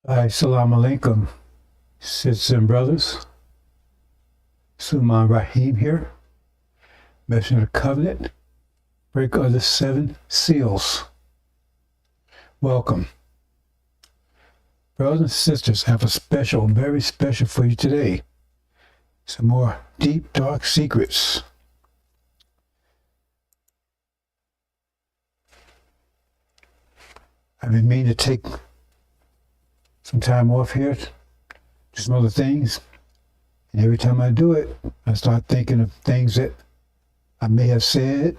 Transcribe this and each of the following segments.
Assalamu alaikum, sisters and brothers. Sulman Rahim here, Messenger of the Covenant, breaker of the 7 seals. Welcome. Brothers and sisters, I have a special, very special for you today. Some more deep, dark secrets. I've been meaning to take some time off here, do some other things. And every time I do it, I start thinking of things that I may have said,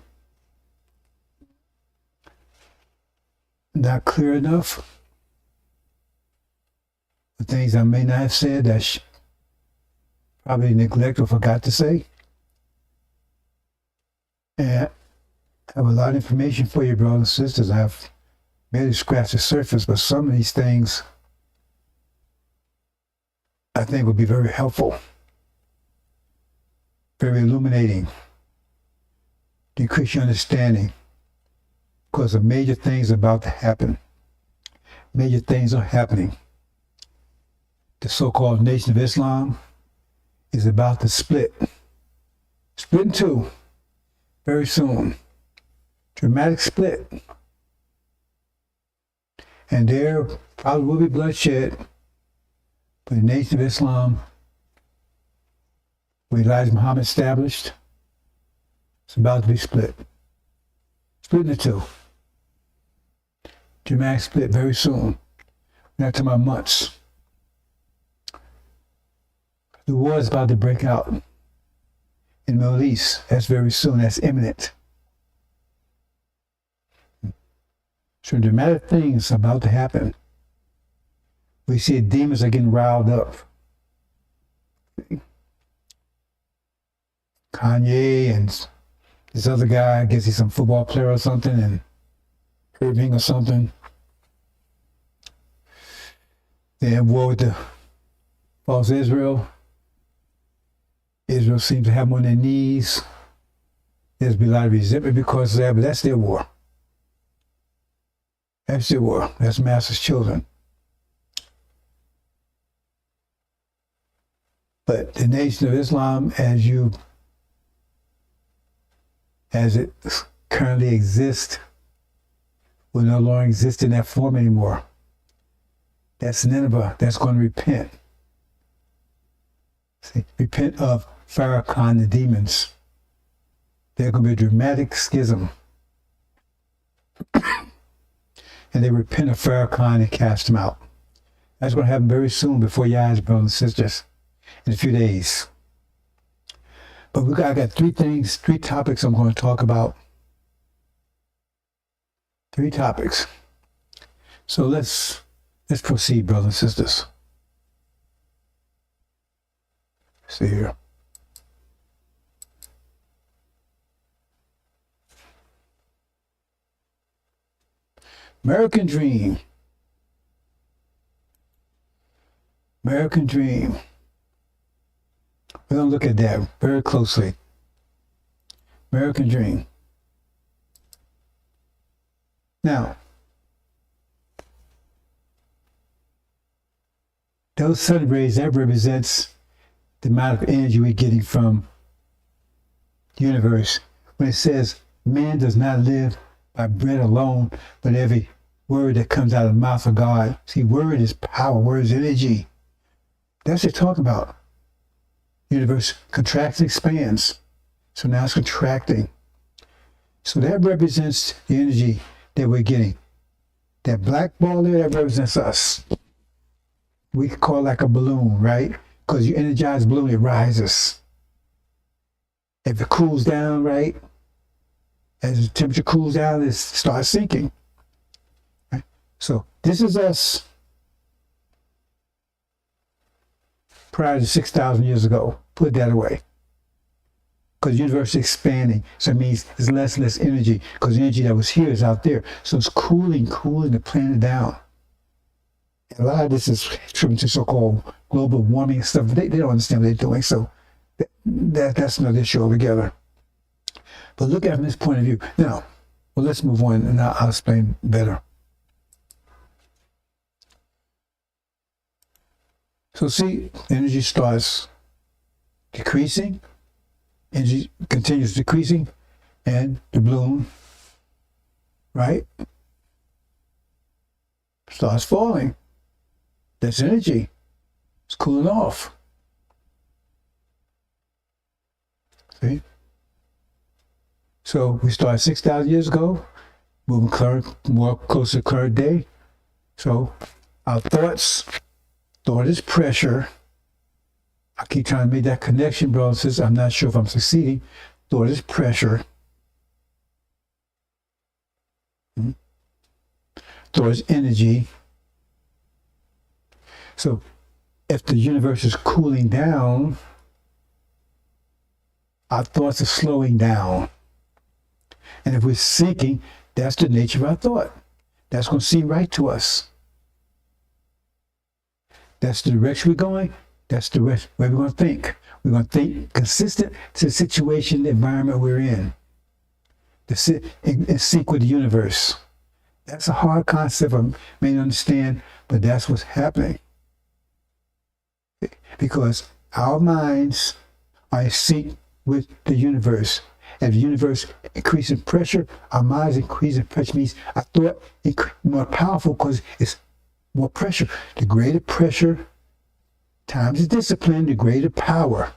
not clear enough, the things I may not have said that I probably neglect or forgot to say. And I have a lot of information for you, brothers and sisters. I've barely scratched the surface, but some of these things I think would be very helpful, very illuminating, to increase your understanding, because the major things are about to happen. Major things are happening. The so-called Nation of Islam is about to split in two very soon. Dramatic split. And there probably will be bloodshed. But the Nation of Islam, where Elijah Muhammad established, it's about to be split. Split into two. Dramatic split very soon. We're not talking about months. The war is about to break out in the Middle East. That's very soon. That's imminent. So dramatic things are about to happen. We see demons are getting riled up. Kanye and this other guy, I guess he's some football player or something, and Irving or something. They're at war with the false Israel. Israel seems to have them on their knees. There's been a lot of resentment because of that, but that's their war. That's their war. That's Master's children. But the Nation of Islam, as it currently exists, will no longer exist in that form anymore. That's Nineveh. That's going to repent. See, repent of Farrakhan, the demons. There's going to be a dramatic schism. And they repent of Farrakhan and cast him out. That's going to happen very soon before your eyes, brothers and sisters. In a few days. But I got 3 topics I'm going to talk about. 3 topics. So let's proceed, brothers and sisters. See here. American Dream. American Dream. We're going to look at that very closely. American Dream. Now, those sun rays, that represents the amount of energy we're getting from the universe. When it says, man does not live by bread alone, but every word that comes out of the mouth of God. See, word is power, word is energy. That's what it's talking about. Universe contracts and expands. So now it's contracting. So that represents the energy that we're getting. That black ball there, that represents us. We could call it like a balloon, right? Because you energize balloon, it rises. If it cools down, right? As the temperature cools down, it starts sinking. Right? So this is us prior to 6,000 years ago. Put that away. Because the universe is expanding. So it means there's less and less energy. Because the energy that was here is out there. So it's cooling the planet down. And a lot of this is attributed to so-called global warming and stuff. They don't understand what they're doing. So that's another issue altogether. But look at it from this point of view. Now, well, let's move on and I'll explain better. So see, energy starts decreasing, energy continues decreasing, and the balloon, right, starts falling. That's energy. It's cooling off. See? So we started 6,000 years ago, moving more closer to current day. So our thought is pressure. I keep trying to make that connection, brothers and sisters. I'm not sure if I'm succeeding. Thought is pressure. Thought is energy. So if the universe is cooling down, our thoughts are slowing down. And if we're sinking, that's the nature of our thought. That's going to seem right to us. That's the direction we're going. That's the way we're going to think. We're going to think consistent to the situation, the environment we're in. In sync with the universe. That's a hard concept I may not understand, but that's what's happening. Because our minds are in sync with the universe. As the universe increases pressure, our minds increase in pressure means our thought more powerful because it's more pressure. The greater pressure times the discipline, the greater power.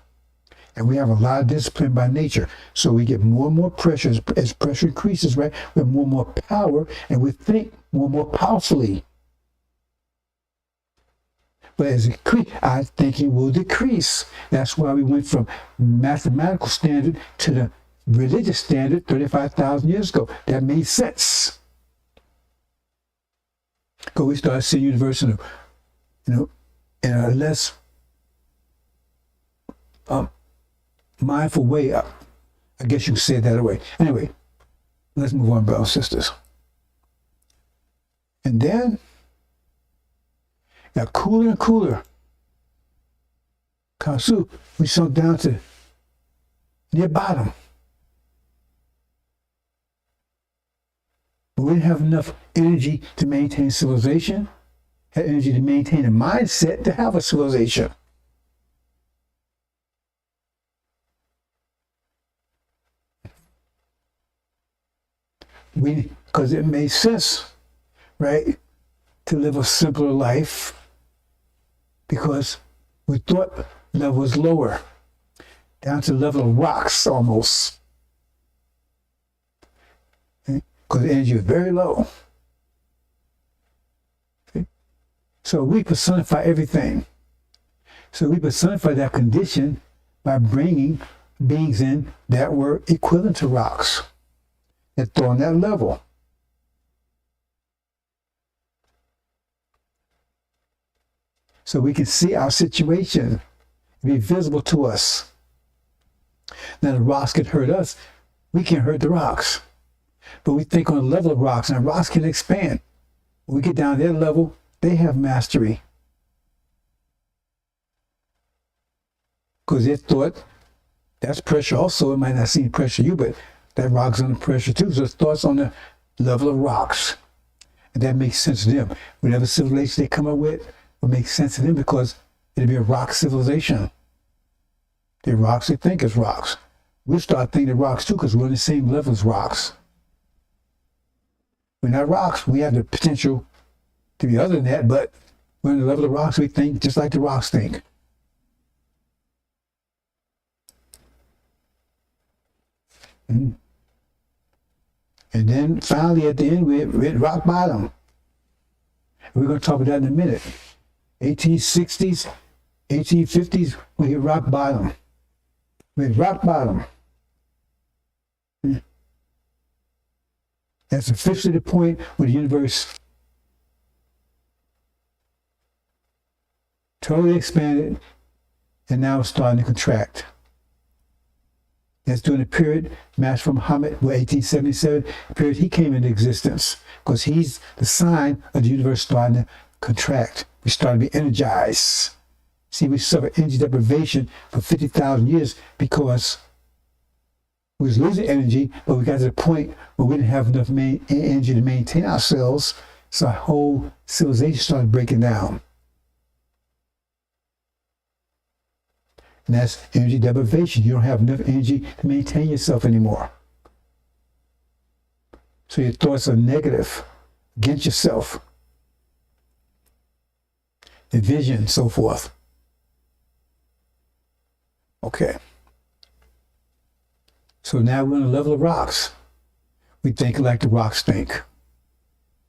And we have a lot of discipline by nature. So we get more and more pressure. As pressure increases, right? We have more and more power and we think more and more powerfully. But as it increases, our thinking will decrease. That's why we went from mathematical standard to the religious standard 35,000 years ago. That made sense. Because we started seeing the universe in a less mindful way up. I guess you can say it that way. Anyway, let's move on, brothers and sisters. And then got cooler and cooler. Kansu, we sunk down to near bottom. But we didn't have enough energy to maintain civilization, had energy to maintain a mindset to have a civilization. Because it made sense, right, to live a simpler life because we thought level was lower, down to the level of rocks almost. Because the energy was very low. Okay? So we personify everything. So we personify that condition by bringing beings in that were equivalent to rocks, that thought on that level. So we can see our situation, be visible to us. Now the rocks can hurt us, we can't hurt the rocks. But we think on the level of rocks, and rocks can expand. When we get down to their level, they have mastery. Because they thought, that's pressure also. It might not seem pressure to you, but that rock's under pressure too. So it's thoughts on the level of rocks. And that makes sense to them. Whatever civilization they come up with will make sense to them because it'll be a rock civilization. They're rocks, they think it's rocks. We'll start thinking they're rocks too because we're on the same level as rocks. We're not rocks. We have the potential to be other than that, but we're on the level of rocks. We think just like the rocks think. And then finally at the end, we're at rock bottom. We're going to talk about that in a minute. 1860s, 1850s, we hit rock bottom. We're at rock bottom. That's officially the point where the universe totally expanded and now it's starting to contract. That's during the period, Master from Muhammad, 1877, the period he came into existence, because he's the sign of the universe starting to contract. We started to be energized. See, we suffered energy deprivation for 50,000 years because we was losing energy, but we got to the point where we didn't have enough energy to maintain ourselves, so our whole civilization started breaking down. And that's energy deprivation. You don't have enough energy to maintain yourself anymore. So your thoughts are negative against yourself. Division, so forth. Okay. So now we're on the level of rocks. We think like the rocks think.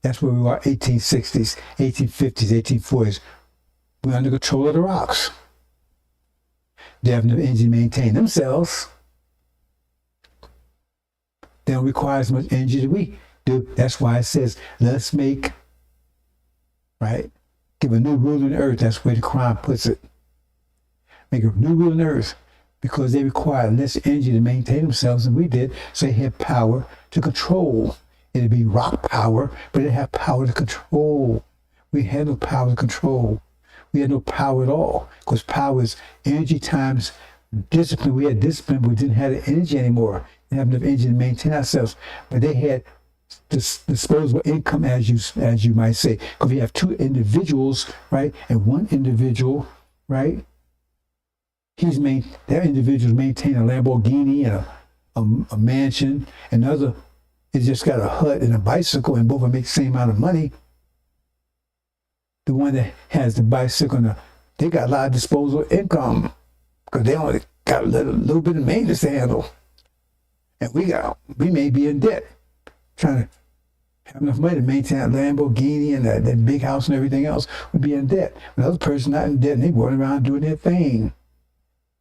That's where we are, 1860s, 1850s, 1840s. We're under control of the rocks. They have enough energy to maintain themselves. They don't require as much energy as we do. That's why it says, let's make, right? Give a new rule on the earth. That's where the Quran puts it. Make a new rule on the earth, because they require less energy to maintain themselves than we did, so they had power to control. It'd be rock power, but it had power to control. We had no power to control. We had no power at all, because power is energy times discipline. We had discipline, but we didn't have the energy anymore. We didn't have enough energy to maintain ourselves. But they had this disposable income, as you might say, because we have two individuals, right, and one individual, right, that individual's maintain a Lamborghini and a mansion, and the other is just got a hut and a bicycle, and both of them make the same amount of money. The one that has the bicycle, they got a lot of disposable income, because they only got a little bit of maintenance to handle. And we may be in debt, trying to have enough money to maintain that Lamborghini and that big house and everything else. We'd be in debt. But the other person not in debt, and they running around doing their thing.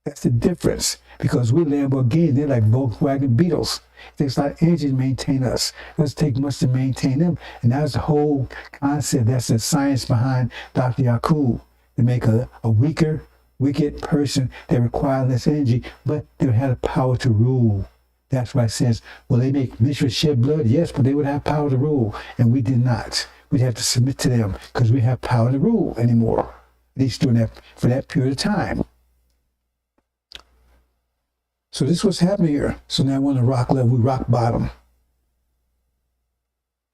That's the difference, because we're Lamborghini, they're like Volkswagen Beetles. It takes a lot of energy to maintain us. It doesn't take much to maintain them. And that's the whole concept. That's the science behind Dr. Yakub, to make a weaker, wicked person that requires less energy, but they have the power to rule. That's why it says, well, they make Mishra shed blood, yes, but they would have power to rule. And we did not. We'd have to submit to them, because we have power to rule anymore. At least doing that for that period of time. So this is what's happening here. So now we're on the rock level, we rock bottom.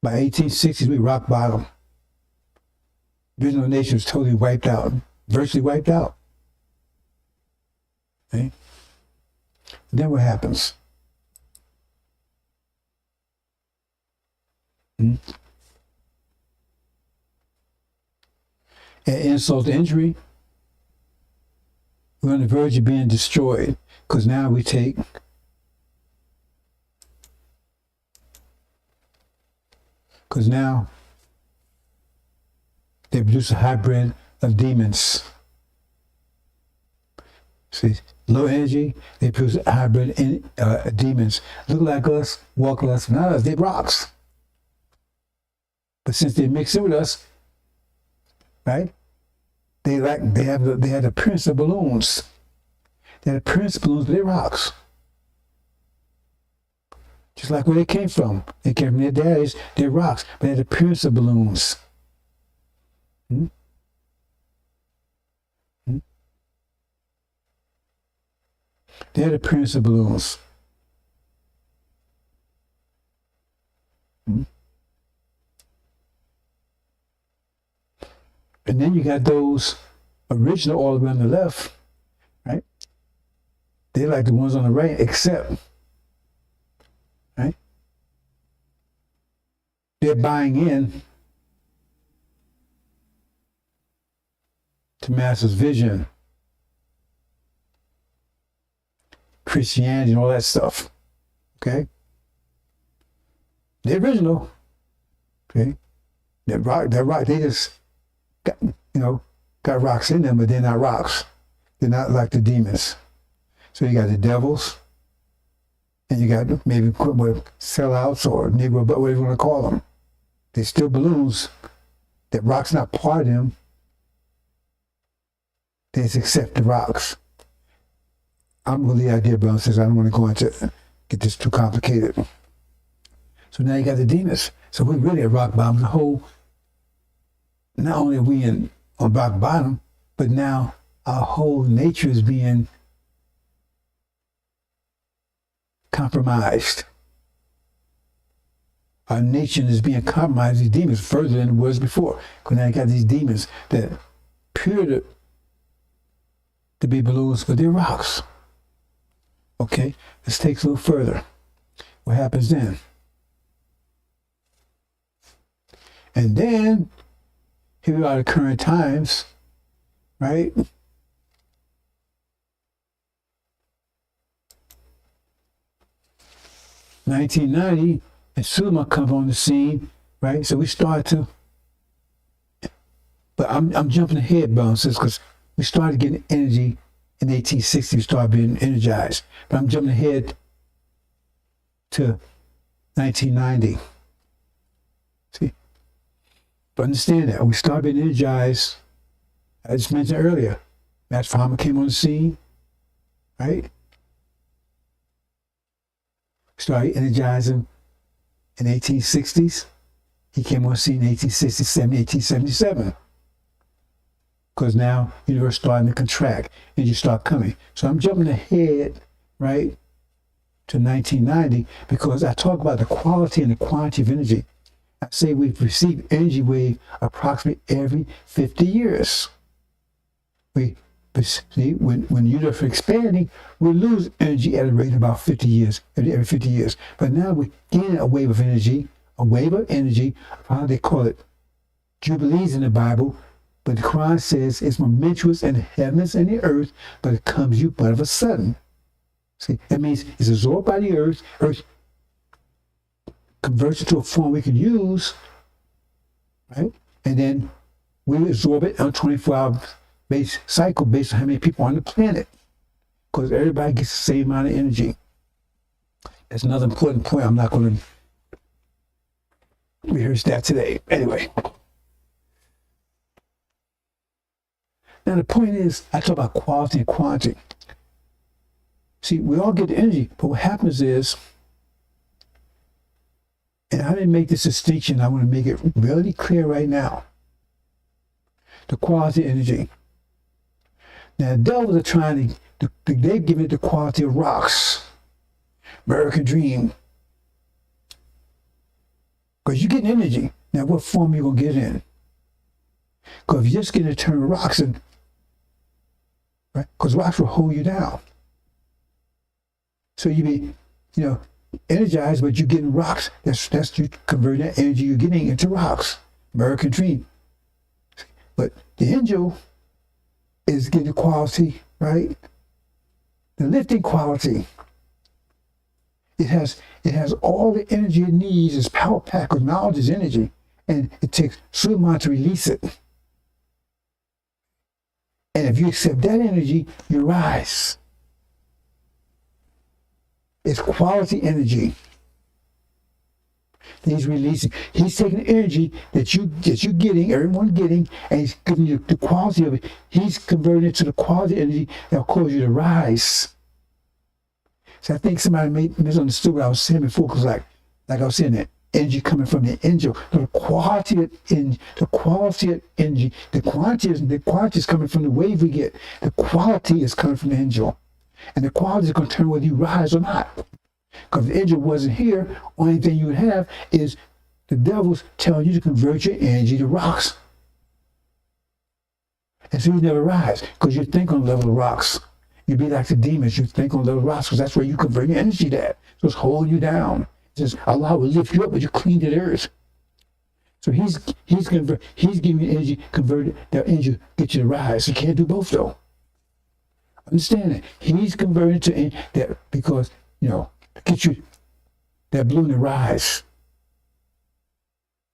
By 1860s, we rock bottom. The original nation was totally wiped out, virtually wiped out. Okay? And then what happens? And insult to injury, we're on the verge of being destroyed, because now we take they produce a hybrid of demons. See, low energy, they produce a hybrid demons. Look like us, walk like us, not us, they're rocks. But since they mix in with us, right? They had the appearance of balloons. They had the appearance of balloons, but they're rocks. Just like where they came from. They came from their daddies, they're rocks, but they had the appearance of balloons. Hmm? Hmm? They had the appearance of balloons. Hmm? And then you got those original all the way on the left, right? They're like the ones on the right, except, right? They're buying in to Master's vision, Christianity, and all that stuff, okay? The original, okay? They're right, they just got rocks in them, but they're not rocks. They're not like the demons. So you got the devils, and you got maybe sellouts or Negro, but whatever you want to call them. They're still balloons. That rock's not part of them. They just accept the rocks. I'm with the idea, brother, since I don't want to go into get this too complicated. So now you got the demons. So we're really at rock bottom. The whole, not only are we on rock bottom, but now our whole nature is being compromised. Our nature is being compromised, these demons, further than it was before. Because now you got these demons that appear to to be balloons, but they're rocks. Okay, let's take a little further. What happens then? And then, here we are at current times, right? (1990) and Suleiman comes on the scene, right? So we start to, but I'm jumping ahead, bounces, because we started getting energy in 1860. We started being energized, but I'm jumping ahead to 1990. See, but understand that we started being energized. I just mentioned earlier, Max Farmer came on the scene, right? Started energizing in 1860s. He came on the scene in 1867, 1877. Because now the universe starting to contract and you start coming. So I'm jumping ahead, right, to 1990 because I talk about the quality and the quantity of energy. I say we've received energy wave approximately every 50 years. See, when the universe is expanding, we lose energy at a rate of about 50 years, every 50 years. But now we're getting a wave of energy, how they call it, jubilees in the Bible. But the Quran says it's momentous in the heavens and the earth, but it comes you but of a sudden. See, that means it's absorbed by the earth. Earth converts it to a form we can use, right? And then we absorb it on a 24-hour cycle based on how many people on the planet, because everybody gets the same amount of energy. That's another important point. I'm not going to rehearse that today. Anyway, now the point is, I talk about quality and quantity. See, we all get the energy, but what happens is, and I didn't make this distinction, I want to make it really clear right now. The quality of energy. Now, the devils are trying to, they've given it the quality of rocks. American dream. Because you're getting energy. Now, what form are you going to get in? Because if you're just getting a turn of rocks, and right? Because rocks will hold you down. So you be, energized, but you're getting rocks. That's you converting that energy you're getting into rocks. American dream. But the angel is getting the quality, right? The lifting quality. It has all the energy it needs. It's power pack because knowledge is energy, and it takes Suleiman to release it. And if you accept that energy, you rise. It's quality energy. He's releasing. He's taking the energy that you're getting, everyone's getting, and he's giving you the quality of it. He's converting it to the quality energy that'll cause you to rise. So I think somebody misunderstood what I was saying before, because like I was saying, that energy coming from the angel, the quality of energy, the quantity is coming from the wave we get. The quality is coming from the angel, and the quality is going to determine whether you rise or not. Because if the angel wasn't here, only thing you would have is the devil's telling you to convert your energy to rocks. And so you never rise, because you think on the level of rocks. You'd be like the demons, you think on the level of rocks, because that's where you convert your energy to that. So it's holding you down. It says, Allah will lift you up, but you're clean to the earth. So he's giving you energy, converted, that energy get you to rise. You can't do both though. Understand that. He's converted to that because, get you that balloon to rise.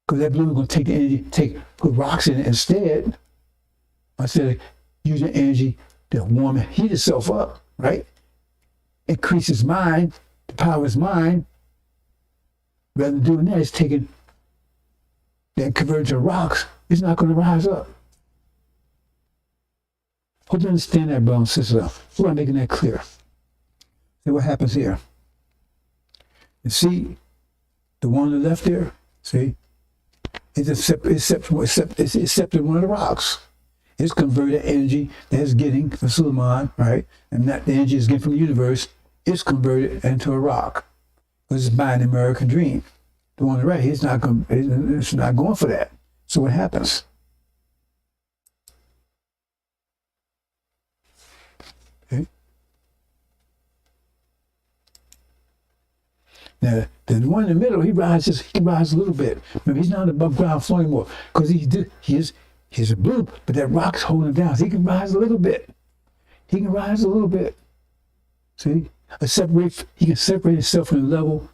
Because that balloon is going to take the energy, put rocks in it instead of using energy to warm and heat itself up, right? Increase his mind, the power of his mind. Rather than doing that, it's taking that converted to rocks. It's not going to rise up. Hope you understand that, brothers and sisters. We're making that clear. See what happens here. You see, the one on the left there, see, it's accepting one of the rocks. It's converted energy that it's getting from Suleiman, right? And that the energy is getting from the universe, it's converted into a rock. Because it's buying the American dream. The one on the right, it's not going for that. So what happens? Now, the one in the middle, he rises a little bit. Remember, he's not above ground floor anymore because he's a blue, but that rock's holding him down. So he can rise a little bit. He can rise a little bit. See? He can separate himself from the level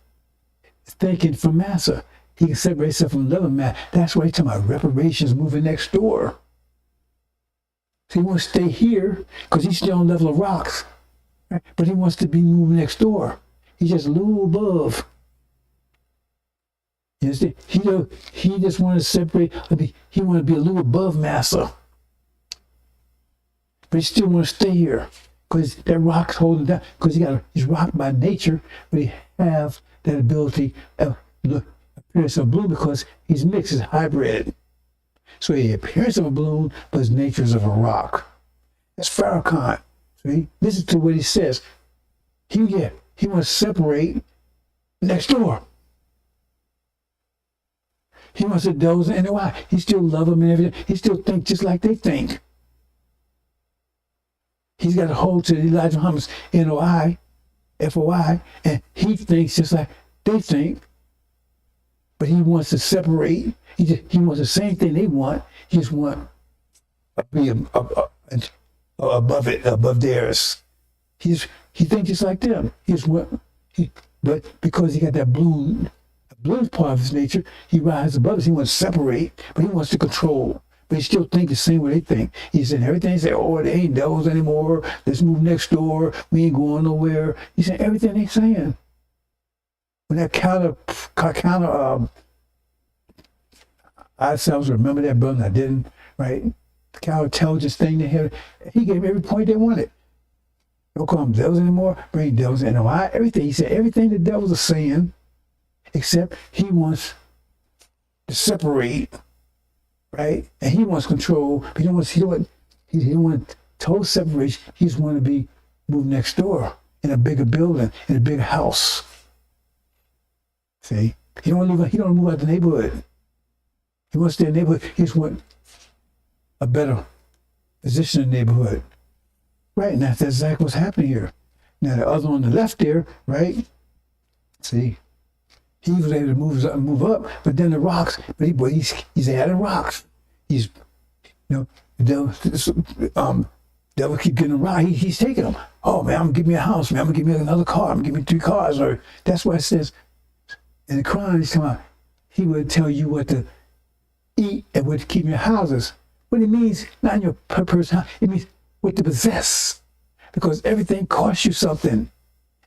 thinking from massa. He can separate himself from the level mass. That's why he's talking about reparations moving next door. So he wants to stay here because he's still on the level of rocks. Right? But he wants to be moving next door. He's just a little above. You understand? He just wants to separate. He wants to be a little above massa. But he still wants to stay here because that rock's holding down. Because he's rocked by nature, but he has that ability of appearance of bloom because he's mixed, he's hybrid. So he appearance of a balloon, but his nature is of a rock. That's Farrakhan. See? Listen to what he says. He wants to separate next door. He wants to doze in Noi. He still love them and everything. He still think just like they think. He's got a hold to Elijah Muhammad's Noi, FOI, and he thinks just like they think. But he wants to separate. He wants the same thing they want. He just wants to be above it, above theirs. He thinks just like them. But because he got that bloom part of his nature, he rises above us. He wants to separate, but he wants to control. But he still thinks the same way they think. He's saying everything. He said, "Oh, they ain't devils anymore. Let's move next door. We ain't going nowhere." He's saying everything they saying. When that counter, I selves remember that, brother. I didn't, right? The counterintelligence thing they had. He gave every point they wanted. Don't call them devils anymore. Bring devils in. Everything. He said everything the devils are saying, except he wants to separate, right? And he wants control. But he don't want total separation. He just want to be moved next door in a bigger building, in a bigger house. See, he don't want to move out the neighborhood. He wants to stay in the neighborhood. He just wants a better position in the neighborhood. Right, and that's exactly what's happening here. Now the other on the left there, right? See, he was able to move up, but then the rocks. But he's adding rocks. He's, the devil keep getting around. He's taking them. Oh man, I'm gonna give me a house. Man, I'm gonna give me another car. I'm gonna give me 3 cars. Or that's why it says in the Quran. He's talking about he would tell you what to eat and what to keep in your houses. What it means, not in your personal house. It means what to possess, because everything costs you something.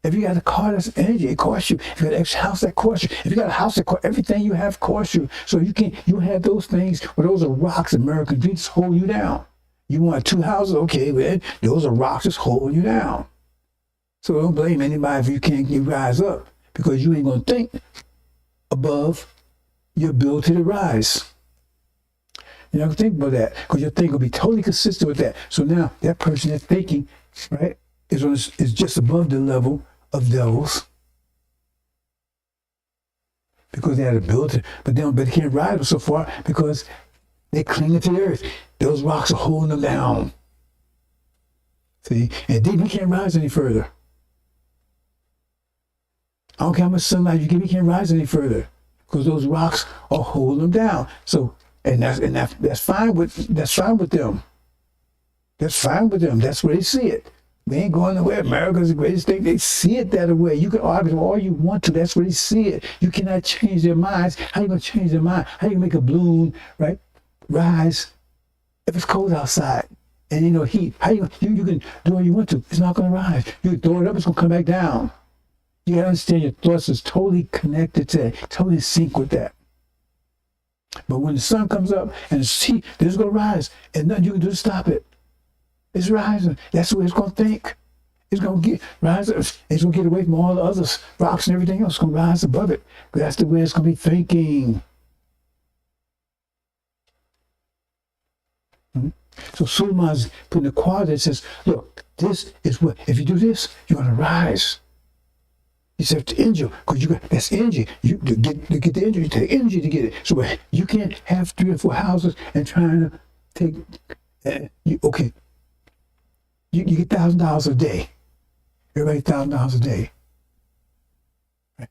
If you got a car, that's energy, it costs you. If you got an extra house, that costs you. If you got a house, that costs everything you have costs you. So you have those things, well, those are rocks, American dreams hold you down. You want 2 houses, okay, man, those are rocks that's holding you down. So don't blame anybody if you can't rise up, because you ain't gonna think above your ability to rise. You're not gonna think about that, because your thinking will be totally consistent with that. So now that person that's thinking, right, is just above the level of devils, because they had ability, but they can't rise them so far because they cling to the earth. Those rocks are holding them down. See, and then we can't rise any further. I don't care how much sunlight you give, you can't rise any further because those rocks are holding them down. So. And that's fine with them. That's fine with them. That's where they see it. We ain't going nowhere. America's the greatest thing. They see it that way. You can argue all you want to. That's where they see it. You cannot change their minds. How you gonna change their mind? How you make a balloon, right, rise if it's cold outside and heat? How you can do what you want to? It's not gonna rise. You can throw it up. It's gonna come back down. You gotta understand your thoughts is totally connected to that, totally in sync with that. But when the sun comes up and it's heat, it's going to rise. And nothing you can do to stop it. It's rising. That's the way it's going to think. It's going to rise. It's going to get away from all the other rocks and everything else. It's going to rise above it. That's the way it's going to be thinking. So Suleiman's putting a quality that says, look, this is what, if you do this, you're going to rise. You have to energy, because that's energy. You get the energy, you take energy to get it. So you can't have 3 or 4 houses and trying to take. You get $1,000 a day. Everybody $1,000 a day. Right?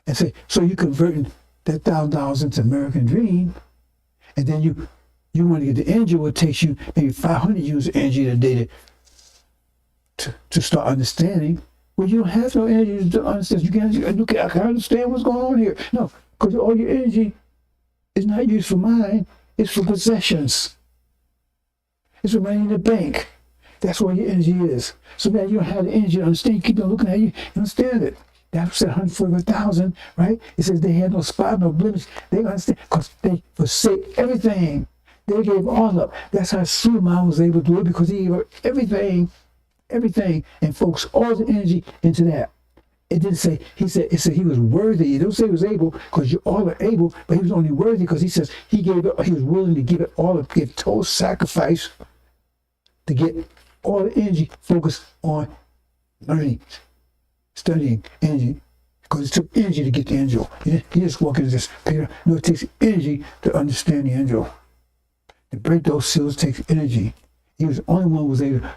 And say, so you're converting that $1,000 into American Dream, and then you want to get the energy. Well, it takes you maybe 500 units of energy a day to start understanding. Well, you don't have no energy to understand. You can't. I can't understand what's going on here. No, because all your energy is not used for mind. It's for possessions. It's for money in the bank. That's where your energy is. So now you don't have the energy to understand. You keep on looking at you understand it. That's 145,000, right? It says they had no spot, no blemish. They understand because they forsake everything. They gave all up. That's how Suleiman was able to do it, because he gave everything, and focused all the energy into that. It didn't say, it said he was worthy. It don't say he was able, because you all are able, but he was only worthy because he says he was willing to give it all, give total sacrifice to get all the energy focused on learning, studying energy, because it took energy to get the angel. You just walk into this, Peter. No, it takes energy to understand the angel. To break those seals takes energy. He was the only one who was able to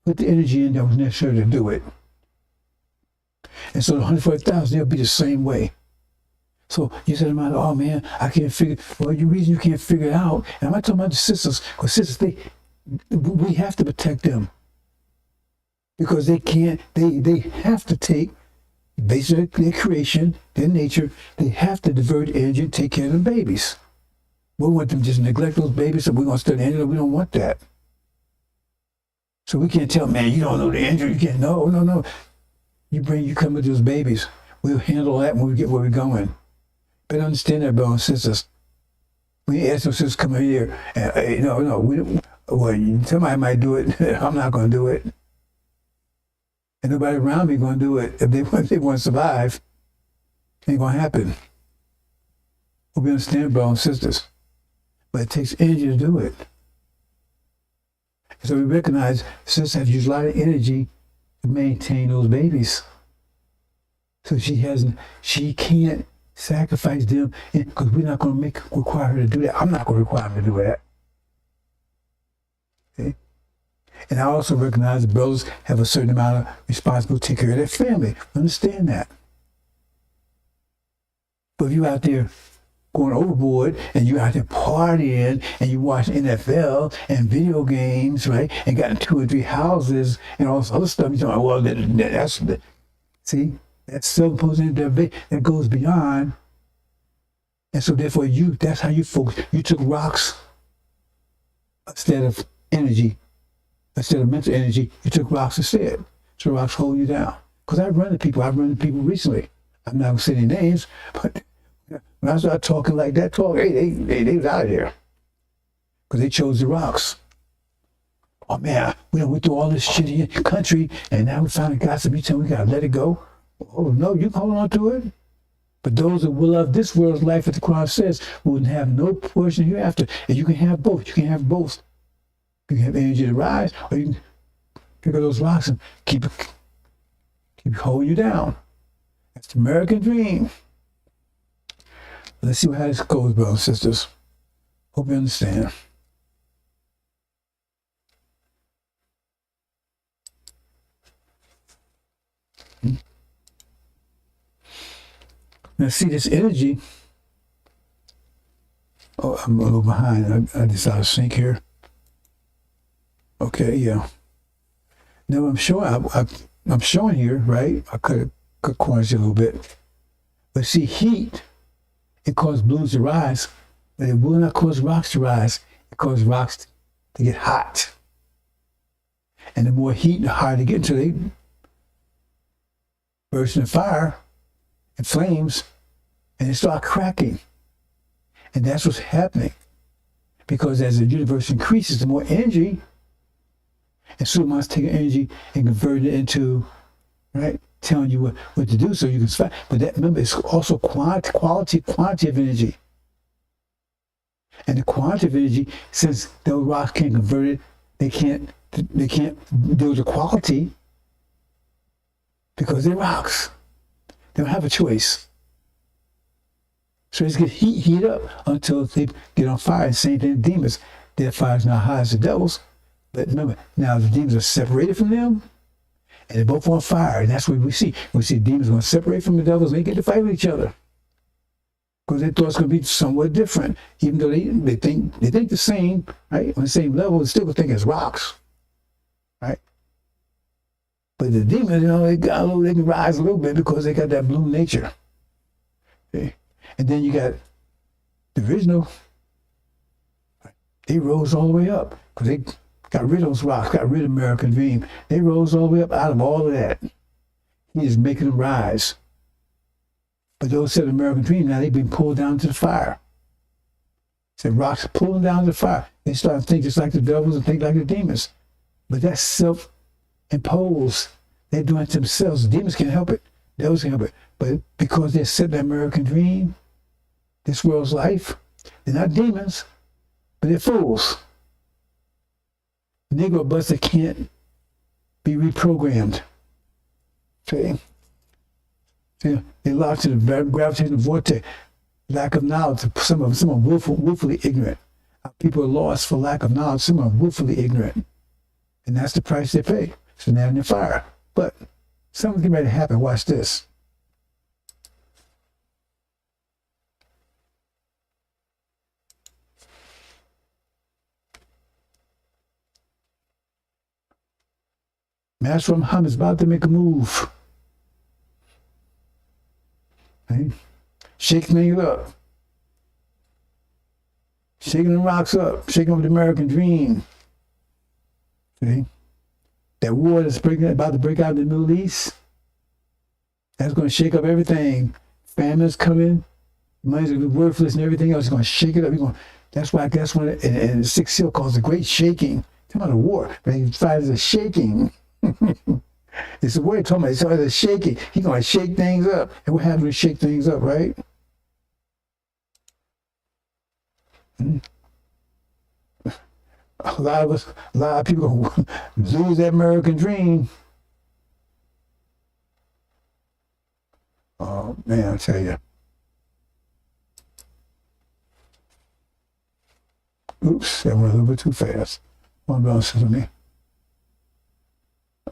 put the energy in that was necessary to do it. And so the 140,000, they'll be the same way. So you said, oh man, I can't figure. Well, the reason you can't figure it out, and I'm not talking about the sisters, because sisters, we have to protect them. Because they can't, they have to take basically their creation, their nature, they have to divert energy and take care of the babies. We want them to just neglect those babies, so we're going to study energy. We don't want that. So we can't tell, man, you don't know the energy. You can't. No. You come with those babies. We'll handle that when we get where we're going. Better understand that, brothers and sisters. We ask those sisters come in here, and no, we don't. Well, somebody might do it. I'm not going to do it. And nobody around me going to do it. If they want to survive, it ain't going to happen. Well, we understand, brothers and sisters. But it takes energy to do it. So we recognize sisters have used a lot of energy to maintain those babies. So she can't sacrifice them, because we're not going to require her to do that. I'm not going to require her to do that. Okay? And I also recognize that brothers have a certain amount of responsibility to take care of their family. Understand that. But if you're out there going overboard, and you're out there partying, and you watch NFL and video games, right? And got 2 or 3 houses and all this other stuff. You're talking, well, that's self-imposing that goes beyond. And so therefore that's how you focus. You took rocks instead of energy, instead of mental energy, you took rocks instead. So rocks hold you down. Because I've run into people recently. I'm not going to say their names, but when I started talking like that, they was out of there. Because they chose the rocks. Oh man, we went through all this shitty country, and now we finally got some. You tell me we gotta let it go? Oh no, you hold on to it. But those that will love this world's life, as the Quran says, will have no portion hereafter. And you can have both. You can have both. You can have energy to rise, or you can pick up those rocks and keep holding you down. That's the American dream. Let's see how this goes, brothers and sisters. Hope you understand. Now see this energy. Oh, I'm a little behind. I just out of sync here. Okay, yeah. Now I'm showing here, right? I cut corners here a little bit. But see, heat, it causes balloons to rise, but it will not cause rocks to rise. It causes rocks to get hot. And the more heat, the hotter they get until they burst into fire and flames, and they start cracking. And that's what's happening. Because as the universe increases, the more energy, and Suleiman's taking energy and converting it into, right, telling you what to do so you can survive. But that, remember, it's also quantity of energy. And the quantity of energy, since those rocks can't convert it, they can't do the quality because they're rocks. They don't have a choice. So they just get heat up until they get on fire. Same thing with demons. Their fire is not high as the devil's. But remember, now the demons are separated from them, and they're both on fire. And that's what we see. We see demons going to separate from the devils, and they get to fight with each other. Because they thought it's going to be somewhat different. Even though they think the same, right? On the same level, they still think it's rocks. Right? But the demons, they can rise a little bit because they got that blue nature. Okay? And then you got the original. They rose all the way up because they got rid of those rocks, got rid of American Dream. They rose all the way up out of all of that. He is making them rise. But those said American Dream, now they've been pulled down to the fire. Said rocks pull them down to the fire. They start to think just like the devils and think like the demons. But that's self-imposed. They're doing it to themselves. The demons can't help it. Devils can't help it. But because they're set the American dream, this world's life, they're not demons, but they're fools. The Negro buster can't be reprogrammed. See? They're locked to the gravitational vortex. Lack of knowledge. Some are willfully ignorant. People are lost for lack of knowledge. Some are willfully ignorant. And that's the price they pay. So now they're in fire. But something's getting ready to happen. Watch this. Master Muhammad is about to make a move. Right? Shaking things up. Shaking the rocks up. Shaking up the American dream. See? That war that's about to break out in the Middle East, that's going to shake up everything. Famine's coming. Money's going to be worthless and everything else. It's going to shake it up. That's why one and the Sixth Seal calls the Great Shaking. Talking about a war, but he fight as a shaking. It's the word talking about. It's always a shaking. He's going to shake things up. And what happens when you shake things up, right? A lot of people lose that American dream. Oh man, I tell you. Oops, that went a little bit too fast. One bounce to me.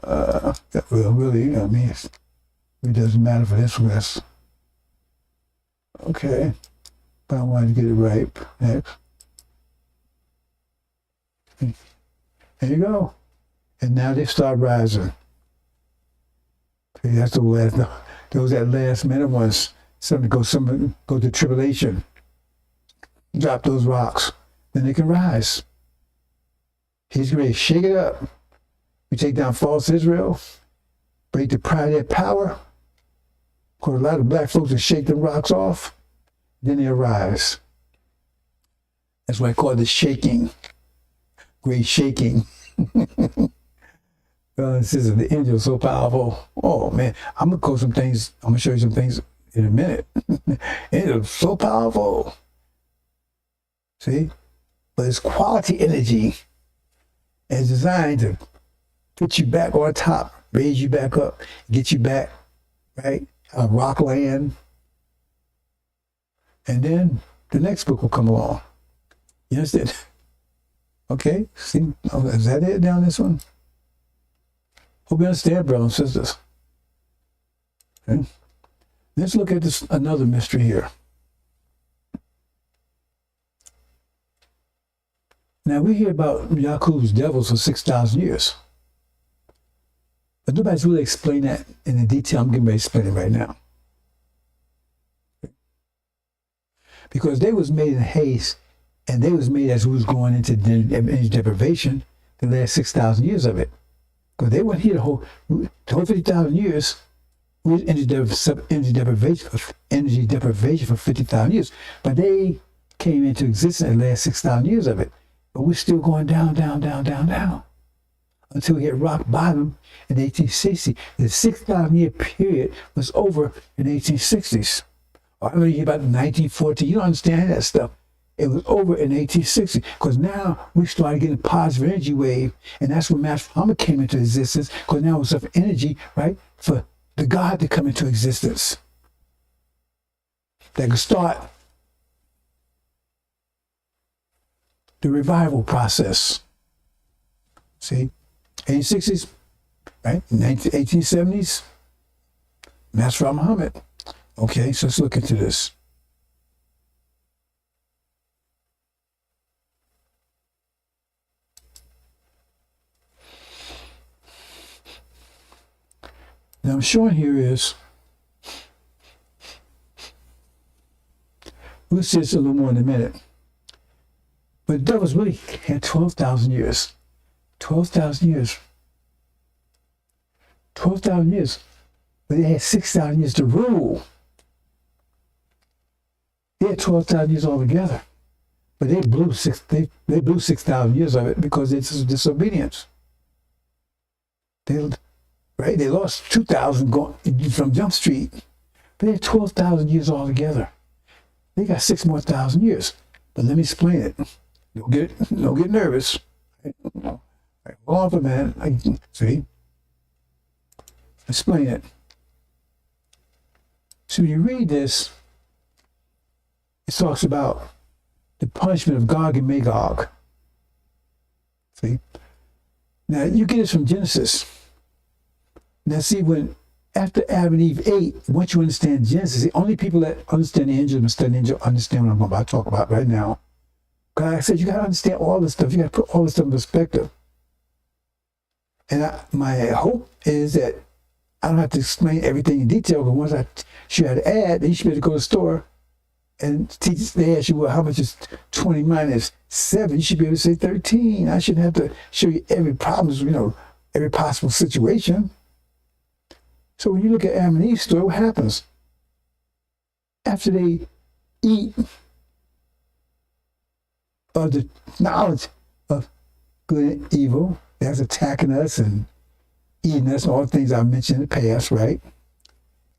That will really, it doesn't matter for this rest. Okay, but I wanted to get it right next. There you go. And now they start rising. See, that's those that last minute ones. Some go to tribulation. Drop those rocks. Then they can rise. He's ready to shake it up. We take down false Israel. Break the pride of their power. Because a lot of black folks will shake them rocks off. Then they arise. That's why I call it the shaking. Great shaking. This is the angel so powerful. Oh man, I'm gonna show you some things in a minute. Angel so powerful. See? But it's quality energy. And it's designed to put you back on top, raise you back up, get you back, right? Rock land. And then the next book will come along. You understand? Okay, see, is that it down this one? Hope you understand, brothers and sisters. Okay. Let's look at this another mystery here. Now we hear about Yaqub's devils for 6,000 years. But nobody's really explained that in the detail I'm getting ready to explain it right now. Because they was made in haste. And they was made as we was going into energy deprivation the last 6,000 years of it. Because they weren't here the whole 50,000 years. We was energy deprivation for 50,000 years. But they came into existence in the last 6,000 years of it. But we're still going down, down, down, down, down. Until we hit rock bottom in 1860. The 6,000 year period was over in the 1860s. Or I hear about 1914. You don't understand that stuff. It was over in 1860 because now we started getting a positive energy wave, and that's when Master Muhammad came into existence because now it was enough energy, right, for the God to come into existence. That could start the revival process. See, 1860s, right? 1870s, Master Muhammad. Okay, so let's look into this. Now I'm showing here is, we'll see this a little more in a minute. But the devils really had 12,000 years. 12,000 years. 12,000 years. But they had 6,000 years to rule. They had 12,000 years altogether. But they blew 6,000 years of it because it's disobedience. They lost 2,000 from Jump Street. But they had 12,000 years altogether. They got 6,000 more years. But let me explain it. Don't get nervous. Hold on for a minute. See? Explain it. So when you read this, it talks about the punishment of Gog and Magog. See? Now, you get this from Genesis. Now, see, after Adam and Eve ate, once you understand Genesis, the only people that understand the angels and study angels understand what I'm about to talk about right now. God, like I said, you got to understand all this stuff. You got to put all this stuff in perspective. And my hope is that I don't have to explain everything in detail, but once I show you how to add, then you should be able to go to the store and teach. They ask you, well, how much is 20 minus 7? You should be able to say 13. I shouldn't have to show you every problem, every possible situation. So when you look at Adam and Eve's story, what happens? After they eat of the knowledge of good and evil that's attacking us and eating us and all the things I mentioned in the past, right?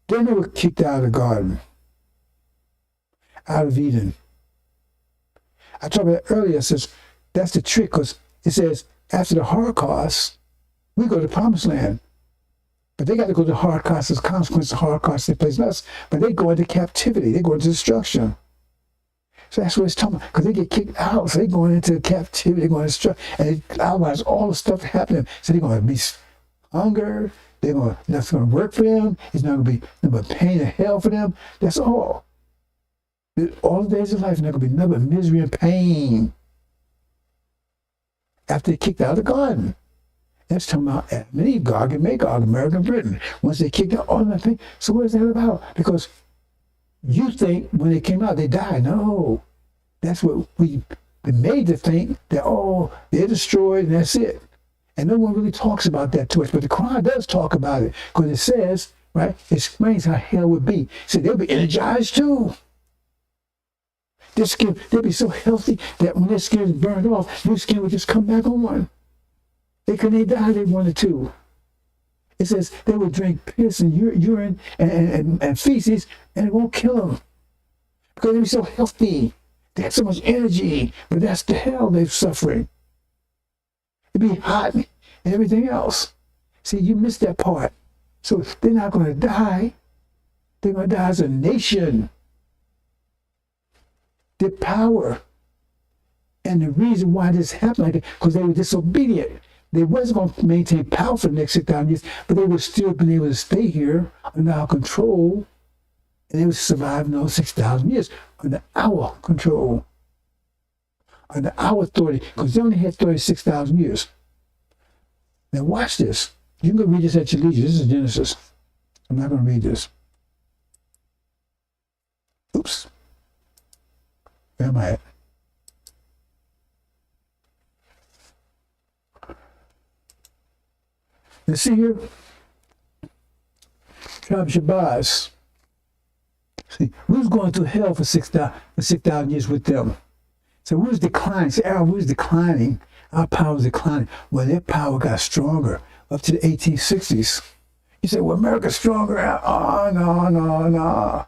Then they were kicked out of the garden, out of Eden. I talked about it earlier. It says that's the trick, because it says after the Holocaust, we go to the Promised Land. But they got to go to the Holocaust as a consequence of the Holocaust that plays us. But they go into captivity. They go into destruction. So that's what it's talking about. Because they get kicked out. So they're going into captivity. They're going into destruction. And otherwise, all the stuff happening. So they're going to be hunger. Nothing's going to work for them. It's not going to be nothing but pain and hell for them. That's all. All the days of life are not going to be nothing but misery and pain. After they kicked out of the garden. That's talking about Adam and Eve, Gog and Magog, America and Britain. Once they kicked out all that thing. So what is that about? Because you think when they came out, they died. No. That's what we made to think that, they're destroyed and that's it. And no one really talks about that too much. But the Quran does talk about it. Because it says, right, it explains how hell would be. So they'll be energized too. Their skin, they'll be so healthy that when their skin is burned off, their skin will just come back on. They die, they wanted to. It says they would drink piss and urine and feces, and it won't kill them. Because they'd be so healthy. They have so much energy, but that's the hell they're suffering. It'd be hot and everything else. See, you missed that part. So they're not going to die. They're going to die as a nation. Their power. And the reason why this happened, because they were disobedient. They wasn't going to maintain power for the next 6,000 years, but they would still been able to stay here under our control, and they would survive those 6,000 years under our control, under our authority, because they only had 36,000 years. Now watch this. You can go read this at your leisure. This is Genesis. I'm not going to read this. Oops. Where am I at? You see here, tribe Shabazz. See, we was going through hell for 6,000 years with them. So we was declining. See, we was declining. Our power was declining. Well, their power got stronger up to the 1860s. You say, well, America's stronger. No.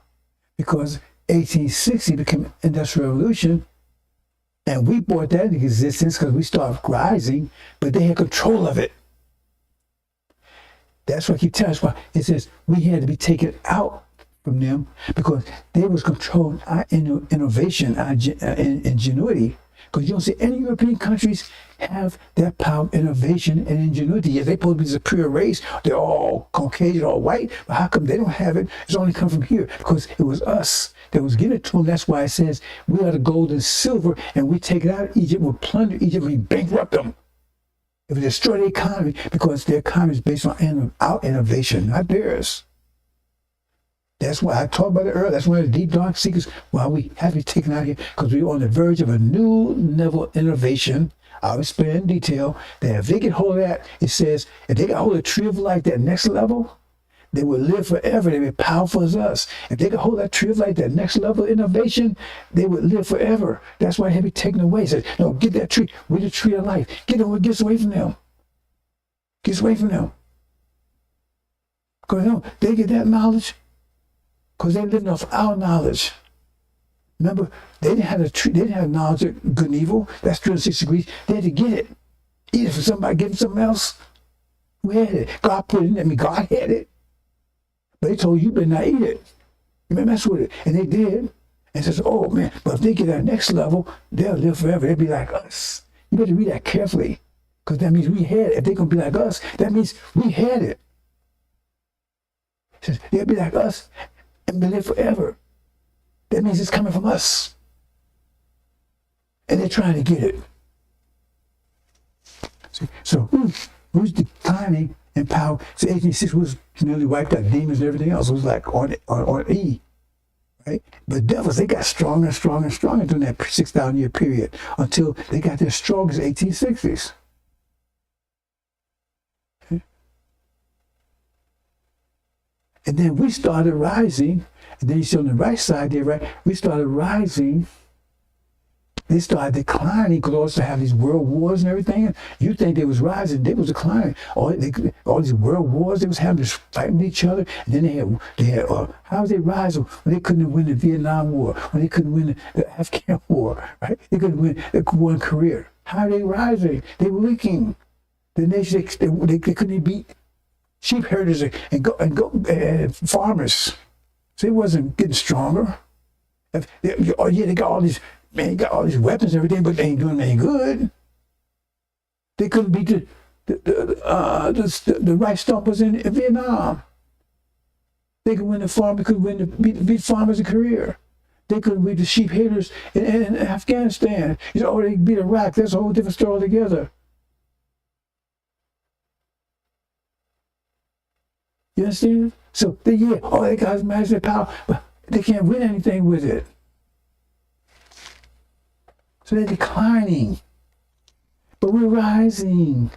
Because 1860 became Industrial Revolution, and we brought that into existence because we started rising, but they had control of it. That's what I keep telling us. Why it says we had to be taken out from them because they was controlling our innovation, our ingenuity. Because you don't see any European countries have that power of innovation and ingenuity. Yes, they're supposed to be the pure race. They're all Caucasian, all white. But how come they don't have it? It's only come from here. Because it was us that was given it to them. That's why it says we are the gold and silver, and we take it out of Egypt. We'll plunder Egypt. We bankrupt them. It will destroy the economy, because their economy is based on our innovation, not theirs. That's why I talked about it earlier. That's one of the deep, dark secrets why we have to be taken out here, because we're on the verge of a new level of innovation. I'll explain in detail that if they get hold of that, it says, if they got hold of the tree of life, that next level, they will live forever. They will be powerful as us. If they could hold that tree of life, that next level of innovation, they would live forever. That's why they be taken away. Say, no, get that tree. We're the tree of life. Get away from them. Get away from them. Because no, they get that knowledge because they lived off our knowledge. Remember, they didn't have a tree. They didn't have knowledge of good and evil. That's 360 degrees. They had to get it. Either from somebody, give them something else. Who had it? God put it in them. I mean, God had it. But they told you better not eat it. You better mess with it. And they did. And says, oh man, but if they get that next level, they'll live forever. They'll be like us. You better read that carefully. Because that means we had it. If they're going to be like us, that means we had it. It says, they'll be like us and live forever. That means it's coming from us. And they're trying to get it. See? So who's declining in power? So 1860 was nearly wiped out. Demons and everything else was like on E. Right? But devils, they got stronger and stronger and stronger during that 6,000 year period until they got their strongest 1860s. Okay? And then we started rising. And then you see on the right side there, right? We started rising. They started declining because also have these world wars and everything. You think they was rising, they was declining. All these world wars, they was having to fight with each other. And then they had how was they rising when they couldn't win the Vietnam War, when they couldn't win the Afghan War, right? They couldn't win the war in Korea. How are they rising? They were leaking. The nation they couldn't beat sheep herders and farmers. So it wasn't getting stronger. They got all these. Man, you got all these weapons and everything, but they ain't doing any good. They couldn't beat the rice stompers in Vietnam. They could win the farm. They could beat farmers in Korea. They couldn't beat the sheep herders in Afghanistan. You know, they beat Iraq. That's a whole different story altogether. You understand? So they got massive power, but they can't win anything with it. So they're declining. But we're rising.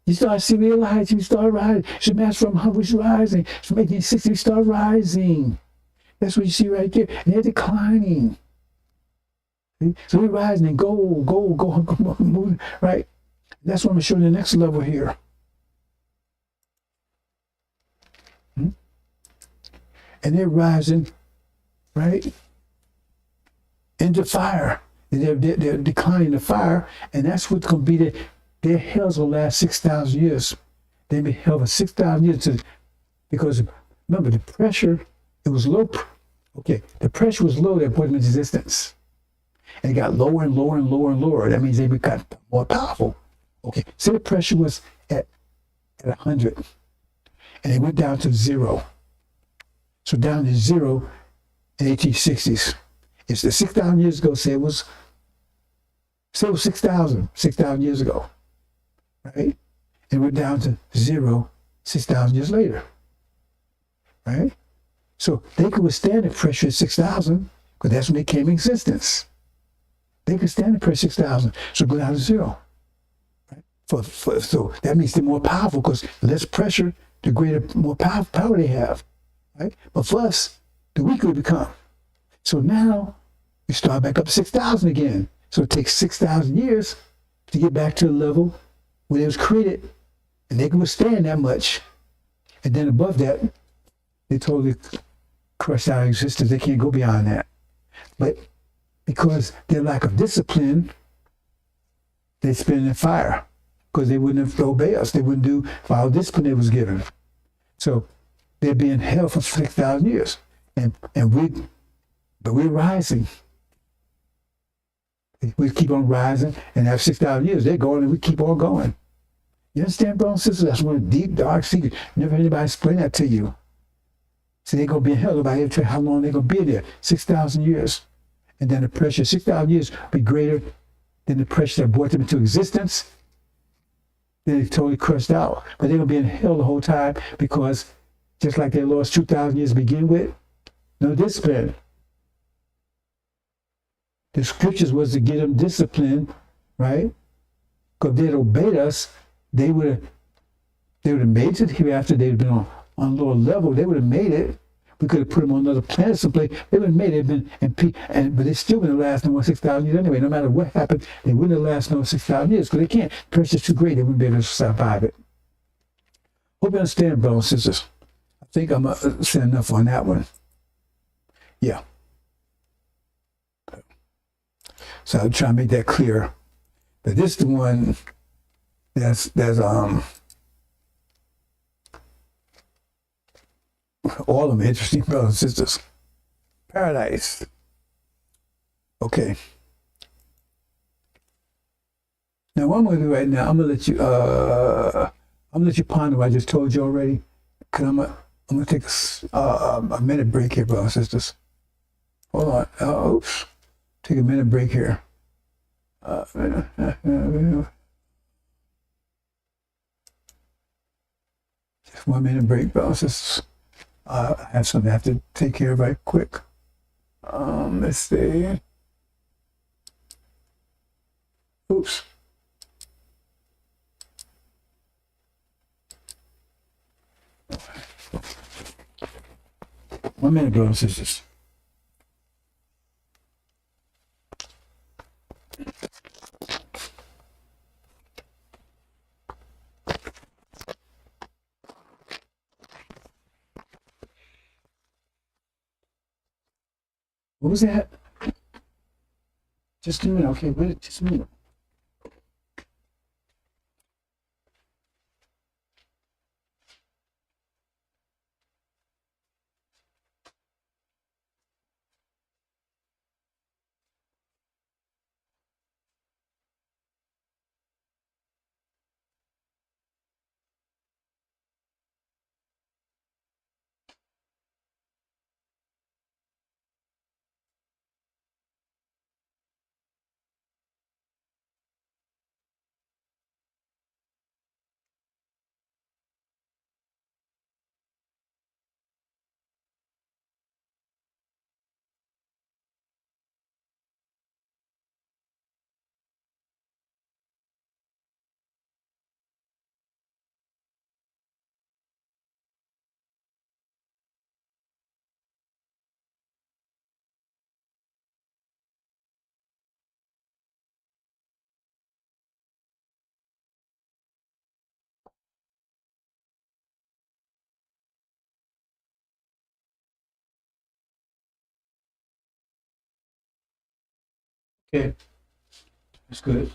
You start seeing realize we start rising. So that's from how we're rising. From 1860, we start rising. That's what you see right there. And they're declining. See? So we're rising and go, moving, right? That's what I'm showing the next level here. And they're rising, right? Into fire. They're declining the fire, and that's what's going to be their hells will last 6,000 years. They've been hell for 6,000 years because remember the pressure, it was low. Okay, the pressure was low that put them in existence, and it got lower and lower and lower and lower. That means they got more powerful. Okay, so the pressure was at 100, and it went down to 0. So down to 0 in 1860s. It's the 6,000 years ago, say it was 6,000 years ago, right? And we're down to 0 6,000 years later, right? So they could withstand the pressure at 6,000 because that's when they came in existence. They could stand the pressure 6,000, so go down to 0. Right? So that means they're more powerful because less pressure, the greater, more power they have, right? But for us, the weaker we become. So now we start back up to 6,000 again. So it takes 6,000 years to get back to the level when it was created, and they can withstand that much. And then above that, they totally crush out of existence. They can't go beyond that. But because their lack of discipline, they spin in fire because they wouldn't have obeyed us. They wouldn't follow discipline they was given. So they'd be in hell for 6,000 years, but we're rising. We keep on rising, and after 6,000 years, they're going, and we keep on going. You understand, brothers and sisters? That's one of the deep, dark secrets. Never had anybody explain that to you. So they're going to be in hell. Nobody ever tell you how long they're going to be there. 6,000 years. And then the pressure, 6,000 years, will be greater than the pressure that brought them into existence. Then they're totally crushed out. But they're going to be in hell the whole time because just like they lost 2,000 years to begin with, no discipline. The scriptures was to get them disciplined, right? Because if they'd obeyed us, they would have made it hereafter. They'd have been on a lower level. They would have made it. We could have put them on another planet someplace. They would have made it. Been in peace, but they still wouldn't have lasted no 6,000 years anyway. No matter what happened, they wouldn't have lasted no 6,000 years because they can't. The pressure's too great. They wouldn't be able to survive it. Hope you understand, brothers and sisters. I think I'm saying enough on that one. Yeah. So I'll try to make that clear. But this is the one that's all of them interesting, brothers and sisters. Paradise. Okay. Now what I'm gonna do right now, I'm gonna let you ponder what I just told you already. Cause I'm gonna take a minute break here, brothers and sisters. Hold on. Oops. Take a minute break here. Just 1 minute break, brothers and sisters. I have something I have to take care of right quick. Let's see. Oops. One minute, brothers and sisters. What was that? Just a minute. Okay, wait, just a minute. Okay, that's good.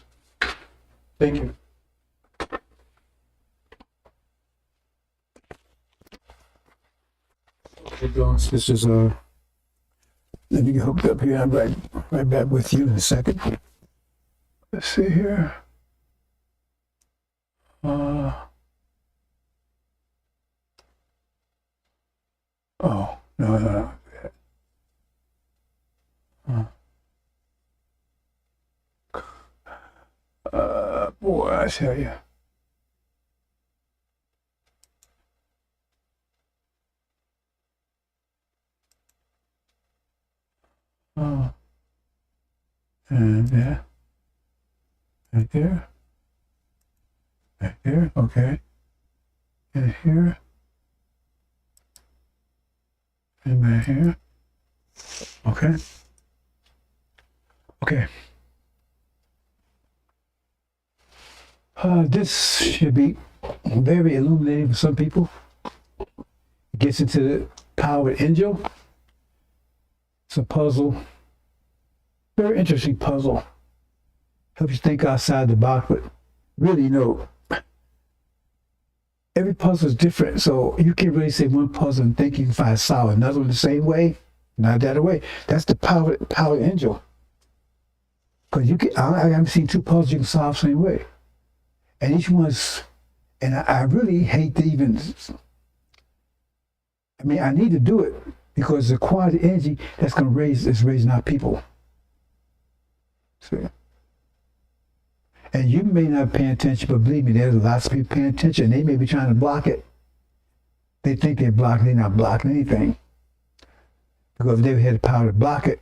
Thank you. Okay, Jones, this is let me get hooked up here. I'm right back with you in a second. Let's see here. Oh, no. Boy, I tell you. Oh. And there. Right there. Right there. Okay. And here. And right here. Okay. Okay. This should be very illuminating for some people. It gets into the powered angel. It's a puzzle. Very interesting puzzle. Helps you think outside the box, but really, every puzzle is different. So you can't really say one puzzle and think you can find solve another one the same way. Not that way. That's the powered angel. Because I haven't seen two puzzles you can solve the same way. And each one's, and I really hate to even, I need to do it because the quality energy that's going to raising our people. See? And you may not pay attention, but believe me, there's lots of people paying attention. They may be trying to block it. They think they're blocking, they're not blocking anything. Because if they had the power to block it,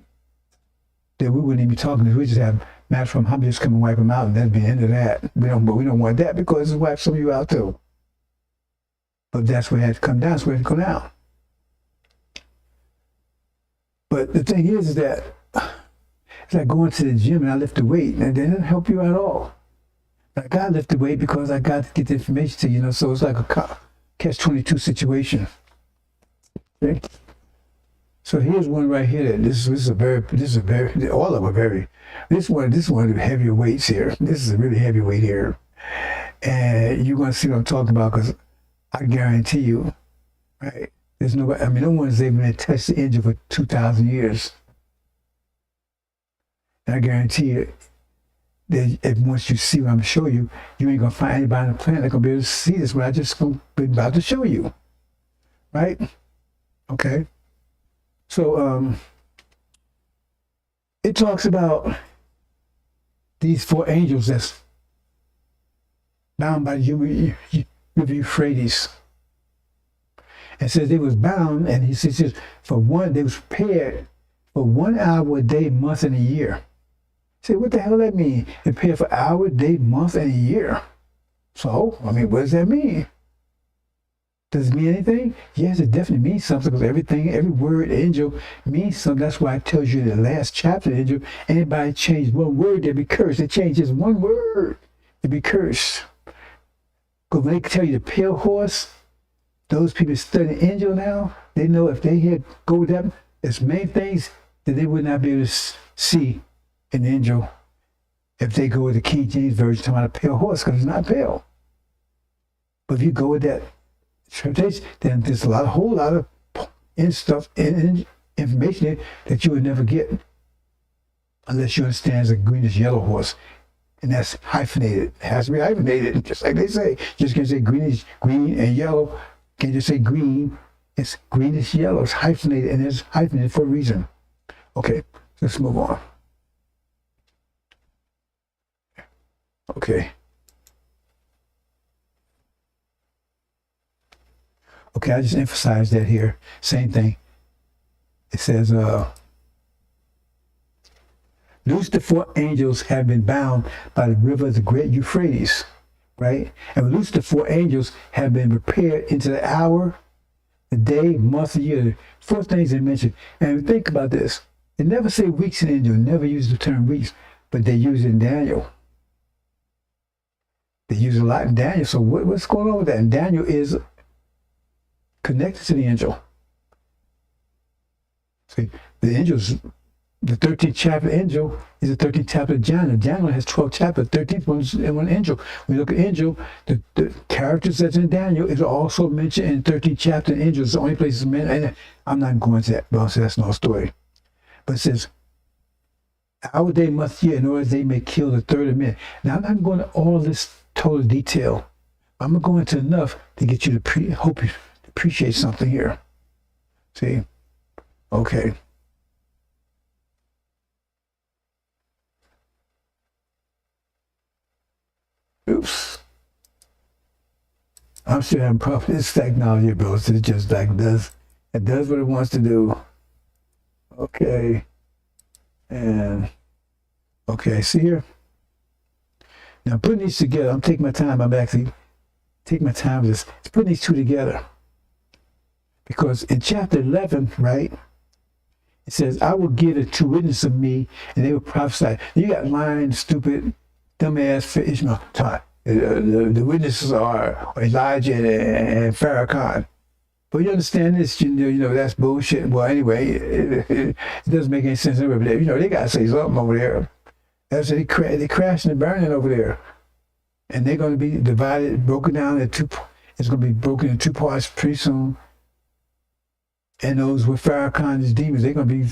then we wouldn't even be talking. We just have matter from I'm just come and wipe them out, and that'd be the end of that. We don't want that because it's wiped some of you out too. But that's where it had to come down. That's where it had to come down. But the thing is that it's like going to the gym and I lift the weight, and they didn't help you at all. I got to lift the weight because I got to get the information to you, so it's like a catch-22 situation. Okay? So here's one right here. This is a very, all of them are very. This one of the heavier weights here. This is a really heavy weight here, and you're going to see what I'm talking about because I guarantee you, right? There's nobody. No one's even touched the engine for 2,000 years. And I guarantee you that if once you see what I'm showing you, you ain't gonna find anybody on the planet that's gonna be able to see this. What I just been about to show you, right? Okay. So it talks about these four angels that's bound by the river Euphrates. And says they was bound, and he says they was prepared for 1 hour a day, month, and a year. Say, what the hell that mean? Prepared for hour, day, month, and a year. So, what does that mean? Does it mean anything? Yes, it definitely means something because every word angel means something. That's why it tells you in the last chapter, angel, anybody change one word, they'll be cursed. They change just one word, they'll be cursed. Because when they tell you the pale horse, those people studying angel now, they know if they had go with them, there's many things that they would not be able to see an angel if they go with the King James Version talking about a pale horse, because it's not pale. But if you go with that interpretation, then there's a whole lot of stuff and information that you would never get unless you understand it's a greenish yellow horse. And that's hyphenated. It has to be hyphenated, just like they say. Just can't say green and yellow. Can't just say green. It's greenish yellow. It's hyphenated, and it's hyphenated for a reason. Okay, let's move on. Okay. Okay, I just emphasized that here. Same thing. It says, loose the four angels have been bound by the river of the great Euphrates, right? And loose the four angels have been prepared into the hour, the day, month, and year. Four things they mentioned. And think about this. They never say weeks in angel, never use the term weeks, but they use it in Daniel. They use it a lot in Daniel. So what's going on with that? And Daniel is connected to the angel. See, the angels, the 13th chapter angel is the 13th chapter of Daniel. Daniel has 12 chapters, 13th one is one angel. When you look at angel, the characters that's in Daniel is also mentioned in 13th chapter. Angel is the only place it's mentioned. And I'm not going to that, but that's no story. But it says, our day, month, year, in order they may kill the third of men. Now, I'm not going to all this total detail. I'm going to go into enough to get you to hope you appreciate something here. See? Okay. Oops. I'm still having problems. This technology, bro. It just like it does what it wants to do. Okay. And okay, see here? Now putting these together, I'm taking my time. I'm actually taking my time with this. It's putting these two together. Because in chapter 11, right, it says, I will give the two witnesses of me, and they will prophesy. You got lying, stupid, dumbass for Ishmael. The witnesses are Elijah and Farrakhan. But you understand this, you know that's bullshit. Well, anyway, it doesn't make any sense over there. They got to say something over there. That's they crashing and burning over there. And they're going to be divided, broken down into two. It's going to be broken in two parts pretty soon. And those with Farrakhan's demons, they're going to be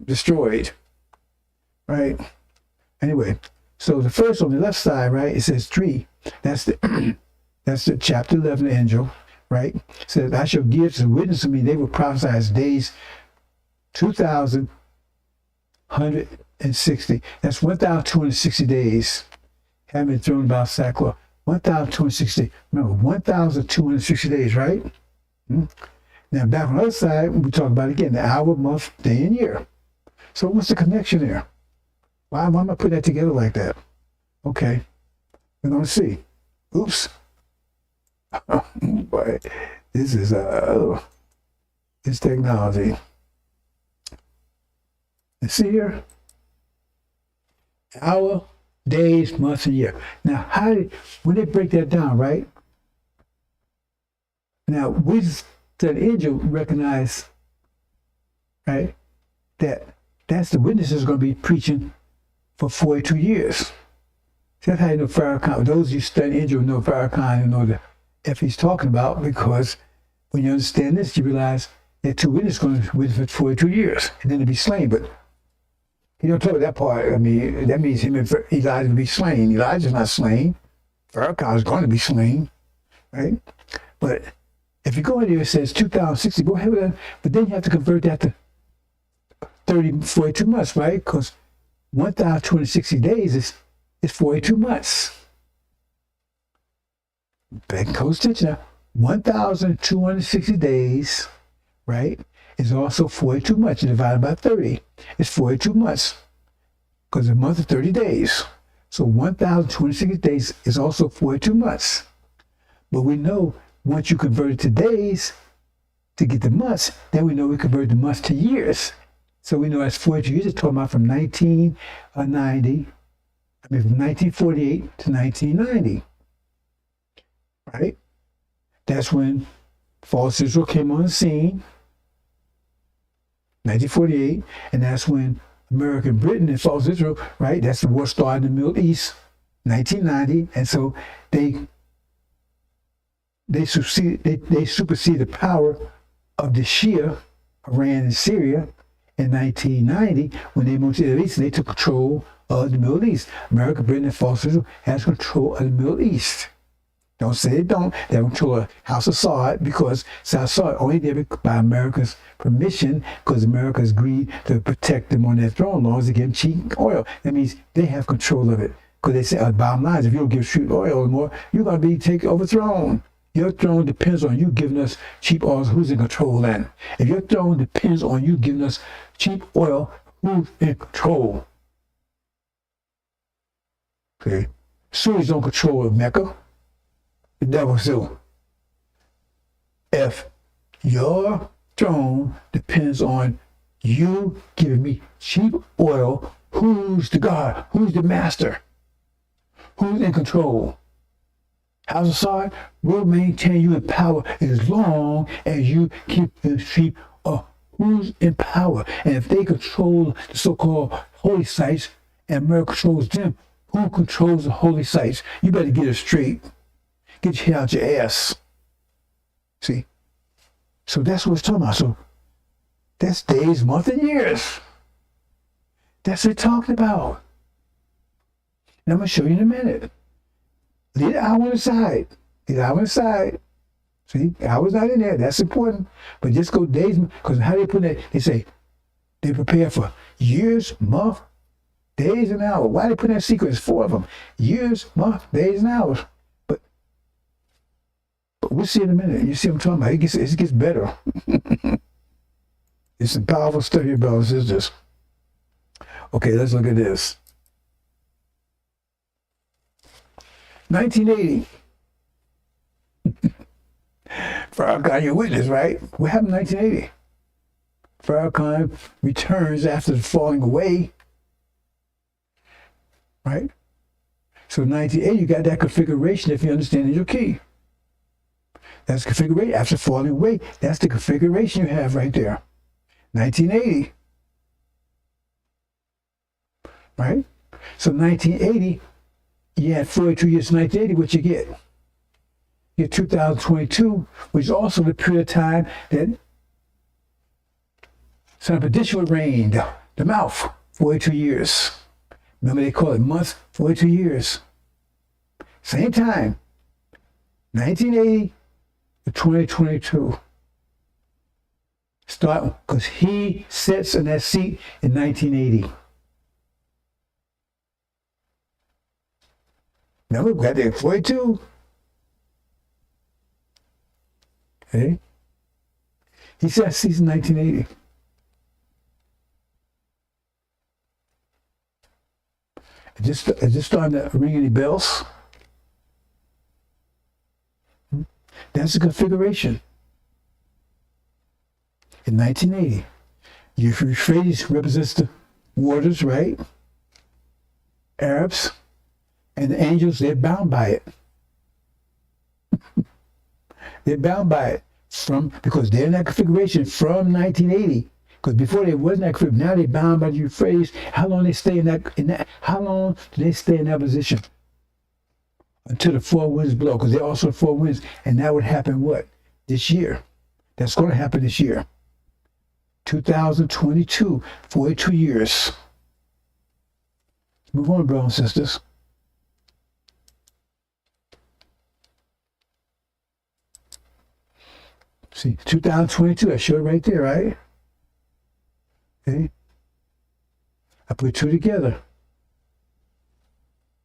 destroyed. Right? Anyway, so the first on the left side, right, it says 3. That's the that's the chapter 11 angel, right? It says, I shall give to witness of me, they will prophesy as days 2,160. That's 1,260 days. Haven't been thrown about sackcloth. 1,260. Remember, 1,260 days, right? Now, back on the other side, we talk about again the hour, month, day, and year. So, what's the connection there? Why am I putting that together like that? Okay, we're going to see. Oops. Boy, this is it's technology. Let's see here. Hour, days, months, and year. Now, when they break that down, right? Now, we just, the angel recognize, right, that's the witnesses going to be preaching for 42 years. That's how you know Farrakhan. Those of you study angel know Farrakhan and know the if he's talking about, because when you understand this, you realize that 2 witnesses going to witness for 42 years and then to be slain. But he don't talk about that part. I mean, that means him and Elijah will be slain. Elijah's not slain. Farrakhan is going to be slain, right? But if you go in there, it says 2,060. Go ahead with that. But then you have to convert that to 42 months, right? Because 1,260 days is 42 months. Pay close attention now. 1,260 days, right, is also 42 months. You divide by 30. It's 42 months because a month is 30 days. So 1,260 days is also 42 months. But we know once you convert it to days to get the months, then we know we convert the months to years. So we know that's 42 years. It's talking about from 1948 to 1990. Right? That's when false Israel came on the scene, 1948, and that's when American Britain and false Israel, right? That's the war started in the Middle East, 1990, and so they supersede the power of the Shia, Iran and Syria, in 1990 when they moved to the Middle East and they took control of the Middle East. American Britain and false Israel has control of the Middle East. Don't say they don't. They have control of House of Saud because South Saud only did it by America's permission because America has agreed to protect them on their throne laws to give them cheap oil. That means they have control of it. Because they say, bottom line is, if you don't give cheap oil anymore, you're going to be overthrown. Your throne depends on you giving us cheap oil. Who's in control then? If your throne depends on you giving us cheap oil, who's in control? Okay. Sunnis don't control Mecca. The devils do. If your throne depends on you giving me cheap oil, who's the God? Who's the master? Who's in control? House of Saud will maintain you in power as long as you keep the sheep of who's in power. And if they control the so-called holy sites and America controls them, who controls the holy sites? You better get it straight. Get your head out your ass. See? So that's what it's talking about. So that's days, months, and years. That's what it's talking about. And I'm going to show you in a minute. Leave the hour on the side. Leave the hour on the side. See? The hour's not in there. That's important. But just go days, because how they put that? They say they prepare for years, months, days, and hours. Why they put that sequence? 4 of them. Years, months, days, and hours. But we'll see in a minute. You see what I'm talking about? It gets better. It's some powerful stuff here, brothers and sisters. Okay, let's look at this. 1980. Farrakhan, your witness, right? What happened in 1980? Farrakhan returns after the falling away. Right? So 1980, you got that configuration if you understand your key. That's configuration. After falling away, that's the configuration you have right there. 1980. Right? So 1980, you had 42 years, 1980, what you get? You get 2022, which is also the period of time that Son of Perdition would reign, the mouth, 42 years. Remember, they call it months, 42 years. Same time, 1980 to 2022. Start, because he sits in that seat in 1980. Remember, we got there 42. Okay? He sat seats in 1980. Is this starting to ring any bells? That's the configuration. In 1980, Euphrates represents the waters, right? Arabs and the angels, they're bound by it. They're bound by it because they're in that configuration from 1980. Because before they wasn't that configuration, now they're bound by the Euphrates. How long they stay in that? How long do they stay in that position? Until the four winds blow, because they're also four winds, and that would happen what? This year. That's going to happen this year. 2022, 42 years. Move on, brothers and sisters. See, 2022, I showed it right there, right? Okay. I put two together.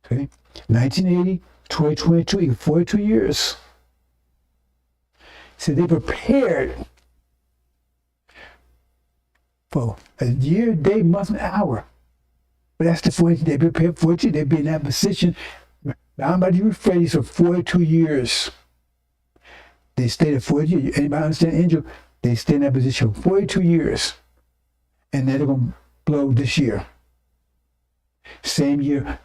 Okay. 1980, 2022, equal 42 years. So they prepared for a year, day, month, and hour. But that's the 40, they prepared 42, they'd be in that position, bound by the Euphrates for 42 years. They stayed at 42 years. Anybody understand angel? They stay in that position for 42 years. And then they're going to blow this year. Same year,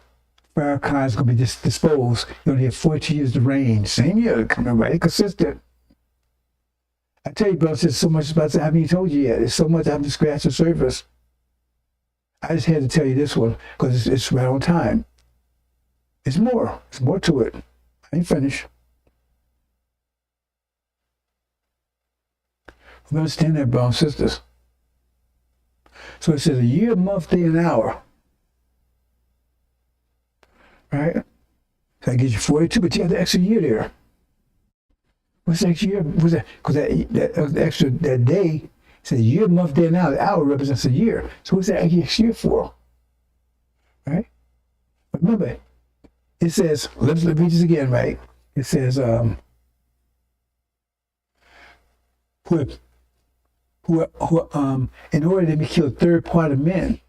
Farrakhan is going to be disposed. You only have 42 years to reign. Same year, coming right, consistent. I tell you, bro, there's so much about that I haven't even told you yet. There's so much I haven't scratched the surface. I just had to tell you this one because it's right on time. It's more. It's more to it. I ain't finished. We understand that, brothers and sisters. So it says a year, month, day, and hour. Right? So that gives you 42, but you have the extra year there. What's the extra year? What's that? Because that day says year, month, day, and hour. The hour represents a year. So what's that extra year for? Right? But remember, it says, let's read this again, right? It says, who in order to be killed third part of men.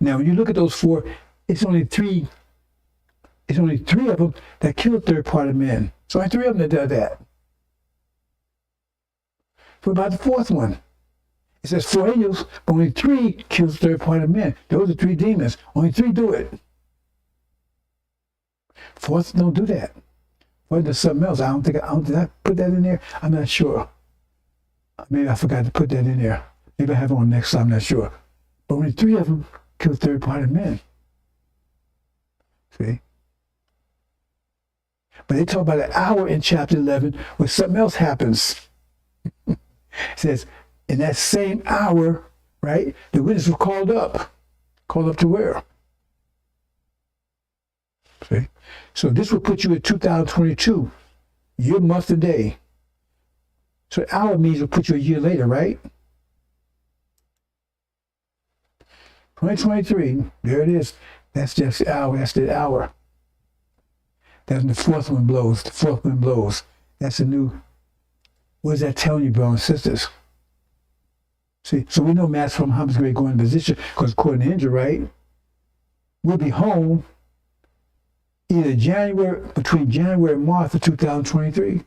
Now, when you look at those four, it's only three of them that killed third part of men. So only three of them that does that. What about the fourth one? It says four angels, but only three kills third part of men. Those are three demons. Only three do it. Fourth don't do that. Fourth does something else. Did I put that in there? I'm not sure. Maybe I forgot to put that in there. Maybe I have it on next time, I'm not sure. But only three of them kill third part of men. See? But they talk about an hour in chapter 11 where something else happens. It says, in that same hour, right, the witnesses were called up. Called up to where? See? So this will put you at 2022, year, month, and day. So hour means it'll put you a year later, right? 2023, there it is. That's just the hour. That's the hour. That's when the fourth one blows. The fourth one blows. That's a new. What is that telling you, brothers and sisters? See, so we know Mass from Muhammad's going to go in position because according to Indra, right, we'll be home either between January and March of 2023.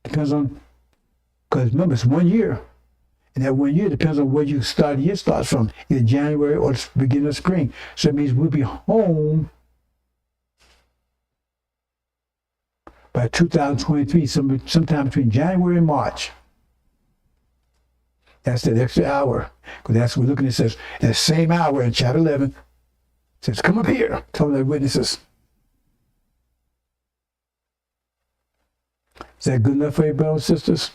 Depends on. Because remember, it's 1 year. And that 1 year depends on where you start. The year starts from, either January or the beginning of spring. So it means we'll be home by 2023, sometime between January and March. That's that extra hour. Because that's what we're looking at. It says, that same hour in chapter 11, it says, come up here, tell the witnesses. Is that good enough for you, brothers and sisters?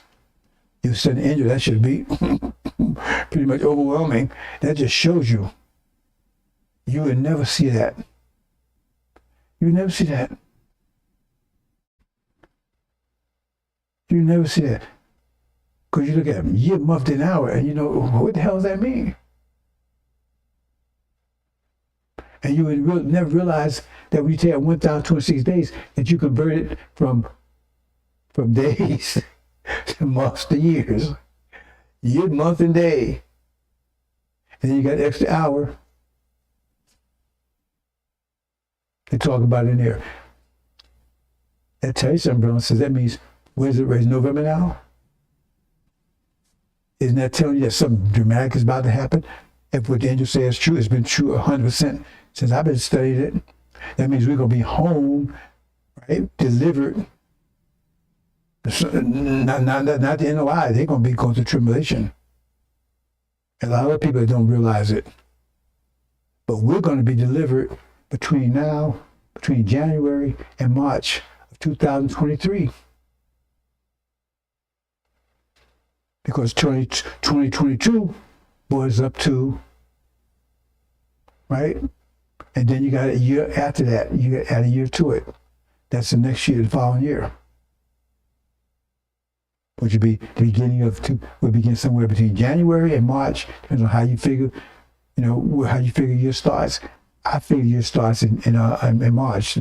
You said angel, that should be pretty much overwhelming. That just shows you You would never see that. You would never see that. You never see that. Because you look at year, month, and hour, and you know, what the hell does that mean? And you would never realize that when you take 1,026 days, that you convert it from days to months to years. Year, month, and day. And then you got an extra hour. They talk about it in there. That tells you something, brother. Says that means, when is it? It's November now? Isn't that telling you that something dramatic is about to happen? If what the angel says is true, it's been true 100% since I've been studying it. That means we're going to be home, right? Delivered. Not the end of life. They're going to be going through tribulation. A lot of people don't realize it. But we're going to be delivered between January and March of 2023. Because 2022 was up to, right? And then you got a year after that. You add a year to it. That's the next year, the following year. Which would be the beginning would begin somewhere between January and March, depends on how you figure, how you figure year starts. I figure year starts in March,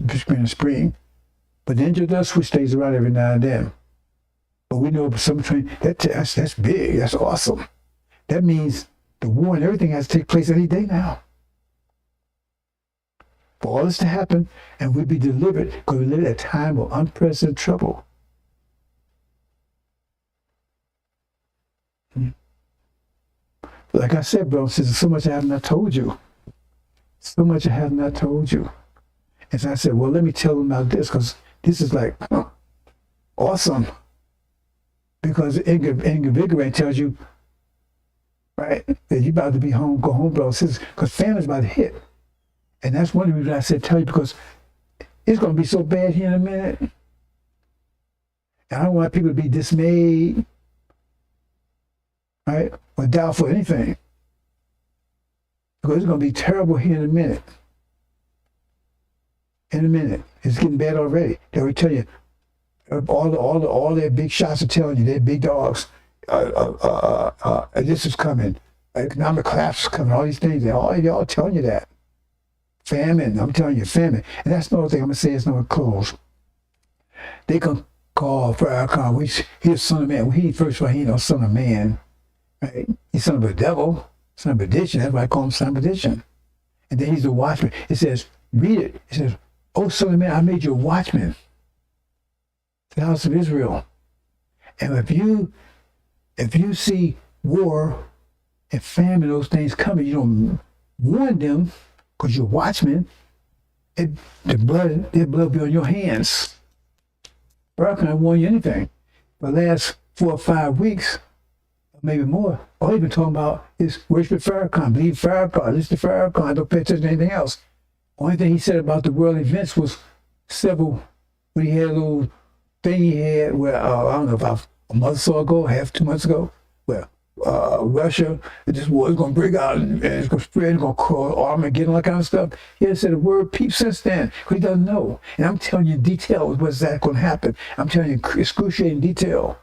spring. But the angel dust switch stays around every now and then. But we know that's big, that's awesome. That means the war and everything has to take place any day now. For all this to happen, and we'd be delivered, because we live at a time of unprecedented trouble. Like I said, bro, there's so much I have not told you. So much I have not told you. And so I said, well, let me tell them about this, because this is like awesome. Because Invigorate tells you, right, that you're about to be home, go home, bro, because famine's about to hit. And that's one of the reasons I said tell you, because it's going to be so bad here in a minute. And I don't want people to be dismayed, right, or doubtful anything. Because it's going to be terrible here in a minute. In a minute. It's getting bad already. They will tell you, all their big shots are telling you, they're big dogs. This is coming. Economic collapse is coming. All these things, they're all telling you that. Famine, I'm telling you, famine. And that's another thing I'm going to say, it's not close. They can call Farrakhan, he's son of man. First of all, he ain't no son of man. Right? He's son of a devil, son of perdition. That's why I call him son of perdition. And then he's a watchman. It says, read it. It says, oh, son of man, I made you a watchman. The house of Israel. And if you see war and famine, those things coming, you don't warn them, because you're watchmen, their blood will be on your hands. Bro, I can't warn you anything. For the last 4 or 5 weeks, maybe more, all he's been talking about is worship Farrakhan, believe Farrakhan, listen to Farrakhan, don't pay attention to anything else. Only thing he said about the world events was when he had a little thing he had where, I don't know, about a month or so ago, 2 months ago, where Russia, this war is going to break out and it's going to spread, it's going to cause Armageddon, all that kind of stuff. He hasn't said a word peep since then, because he doesn't know. And I'm telling you detail what's that going to happen. I'm telling you excruciating detail.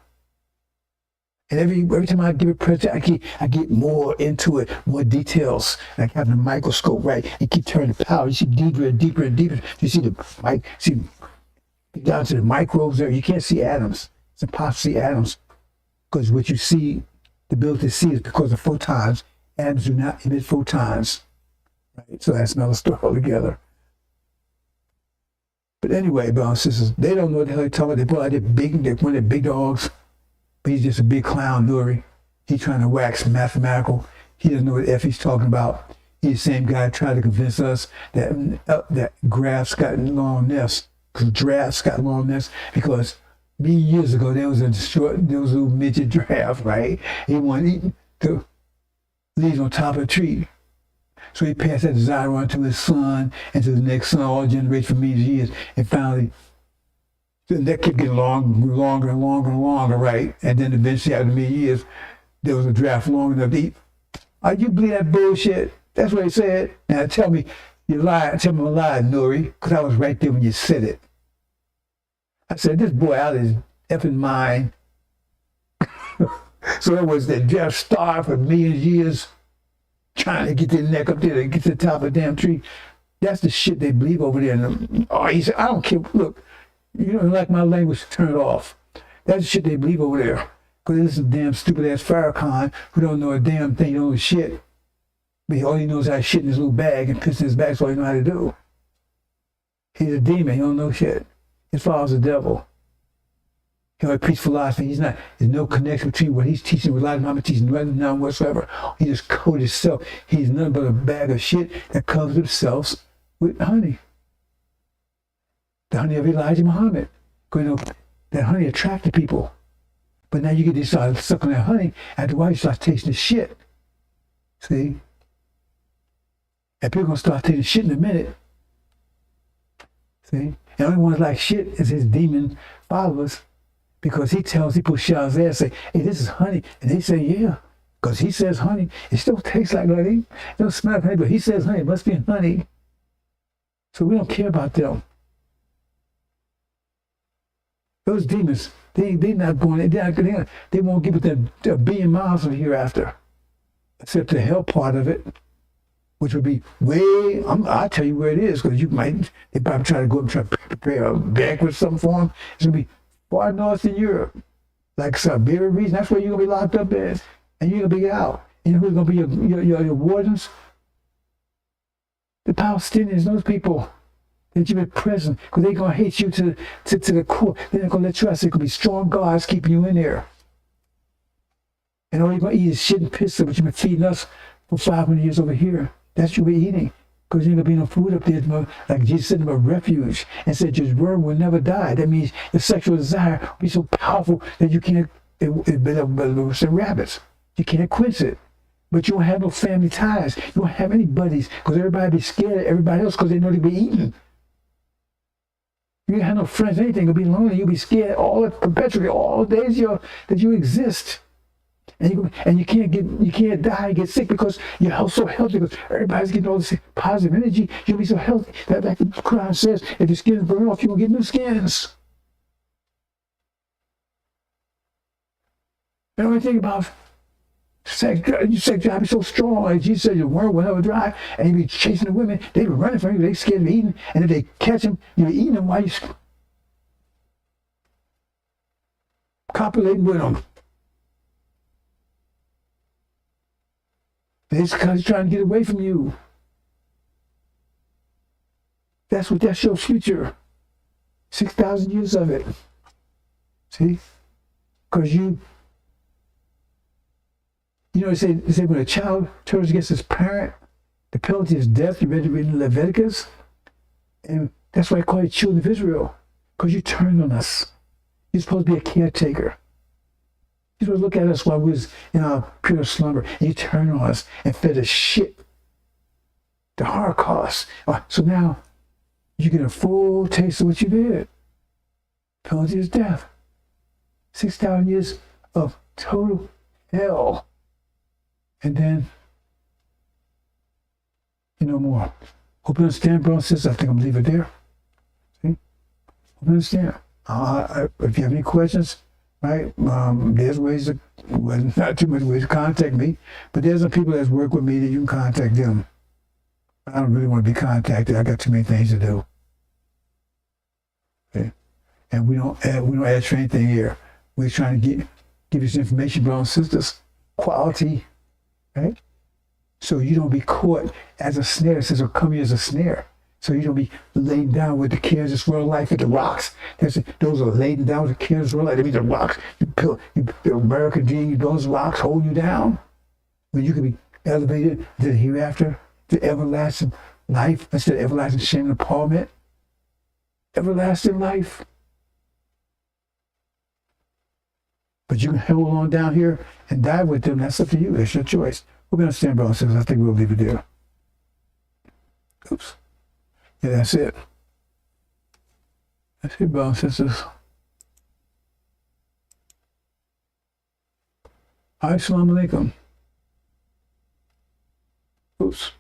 And every time I give a presentation, I get more into it, more details. Like having a microscope, right? You keep turning the power, you see deeper and deeper and deeper. You see down to the microbes there. You can't see atoms. It's impossible to see atoms, because what you see, the ability to see, is because of photons. Atoms do not emit photons. Right? So that's another story altogether. But anyway, brothers and sisters, they don't know what the hell they're talking about. They pull out one of their big dogs, but he's just a big clown, Nuri. He's trying to wax mathematical. He doesn't know what the F he's talking about. He's the same guy tried to convince us that graphs got long necks, because giraffes got long necks, because many years ago there was a little midget giraffe, right? He wanted to leaves on top of a tree. So he passed that desire on to his son and to the next son, all generations for millions of years, and finally the neck kept getting longer and longer and longer, right? And then eventually after many years, there was a giraffe long enough to eat. You believe that bullshit? That's what he said. Now tell me you lied. Tell me I'm lying, Nuri, because I was right there when you said it. I said, this boy out of his effing mind. So it was that Jeff starved for millions of years trying to get their neck up there to get to the top of the damn tree. That's the shit they believe over there. Oh, he said, I don't care. Look, you don't like my language, turn it off. That's the shit they believe over there. Because this is a damn stupid ass Farrakhan who don't know a damn thing, don't know shit. But all he knows is how to shit in his little bag and piss in his bag. That's all he knows how to do. He's a demon. He don't know shit. His father's the devil. He only preach philosophy. There's no connection between what he's teaching with Elijah Muhammad teaching, none whatsoever. He just coded himself. He's nothing but a bag of shit that covers themselves with honey. The honey of Elijah Muhammad. Because you know, that honey attracted people. But now you get to start sucking that honey, after a while you start tasting the shit. See? And people are going to start tasting shit in a minute. See? And the only ones like shit is his demon followers. Because he puts shit on his ass, say, hey, this is honey. And they say, yeah. Because he says honey. It still tastes like honey. It don't smell like honey, but he says honey. It must be honey. So we don't care about them. Those demons, they're not going, they won't give it a billion miles of hereafter. Except the hell part of it, which would be way, I'll tell you where it is, because they probably try to go up and try to prepare a banquet or something for them. It's going to be far north in Europe, like Siberia region. That's where you're going to be locked up in, and you're going to be out. And you know who's going to be your wardens? The Palestinians, those people that you've been prison, because they're going to hate you to the core. They're not going to let you out. So there could be strong guards keeping you in there. And all you're going to eat is shit and piss, but you've been feeding us for 500 years over here. That's what you'll be eating. Because there ain't going to be no food up there. Like Jesus said, a refuge. And said your worm will never die. That means your sexual desire will be so powerful that you can't, it's rabbits. You can't quench it. But you won't have no family ties. You won't have any buddies. Because everybody be scared of everybody else because they know they'll be eaten. You don't have no friends, anything. You'll be lonely. You'll be scared perpetually, all the days that you exist. And you can't die and get sick because you're so healthy, because everybody's getting all this positive energy. You'll be so healthy that, like the Quran says, if your skin is burning off, you will get new skins. And when you think about sex drive be so strong, like Jesus said, your worm will never dry, and you be chasing the women, they be running from you, they scared of eating, and if they catch them, you be eating them while you copulating with them. It's because he's trying to get away from you. That's your future. 6,000 years of it. See? Because you know, they say when a child turns against his parent, the penalty is death. You read it in Leviticus? And that's why I call you children of Israel. Because you turned on us. You're supposed to be a caretaker. You're supposed to look at us while we was in our pure slumber. And you turned on us and fed us shit. The Holocaust. So now you get a full taste of what you did. Penalty is death. 6,000 years of total hell. And then, no more. Hope you understand, bro and sisters. I think I'm going to leave it there. See? Hope you understand. If you have any questions, right, there's ways not too many ways to contact me, but there's some people that work with me that you can contact them. I don't really want to be contacted. I got too many things to do. Okay? And we don't ask for anything here. We're trying to give you this information, brothers and sisters, quality, right? So you don't be caught as a snare. It says it'll come here as a snare. So you don't be laden down with the cares of this world life at the rocks. Those are laden down with the cares of this world life. That means the rocks, the American dream, those rocks hold you down. When you can be elevated to the hereafter, to everlasting life, instead of everlasting shame and appallment. Everlasting life. But you can hold on down here and die with them. That's up to you. That's your choice. Hope you understand, brothers and sisters. I think we'll leave it there. Oops. Yeah, that's it. That's it, brothers and sisters. Assalamu alaikum. Oops.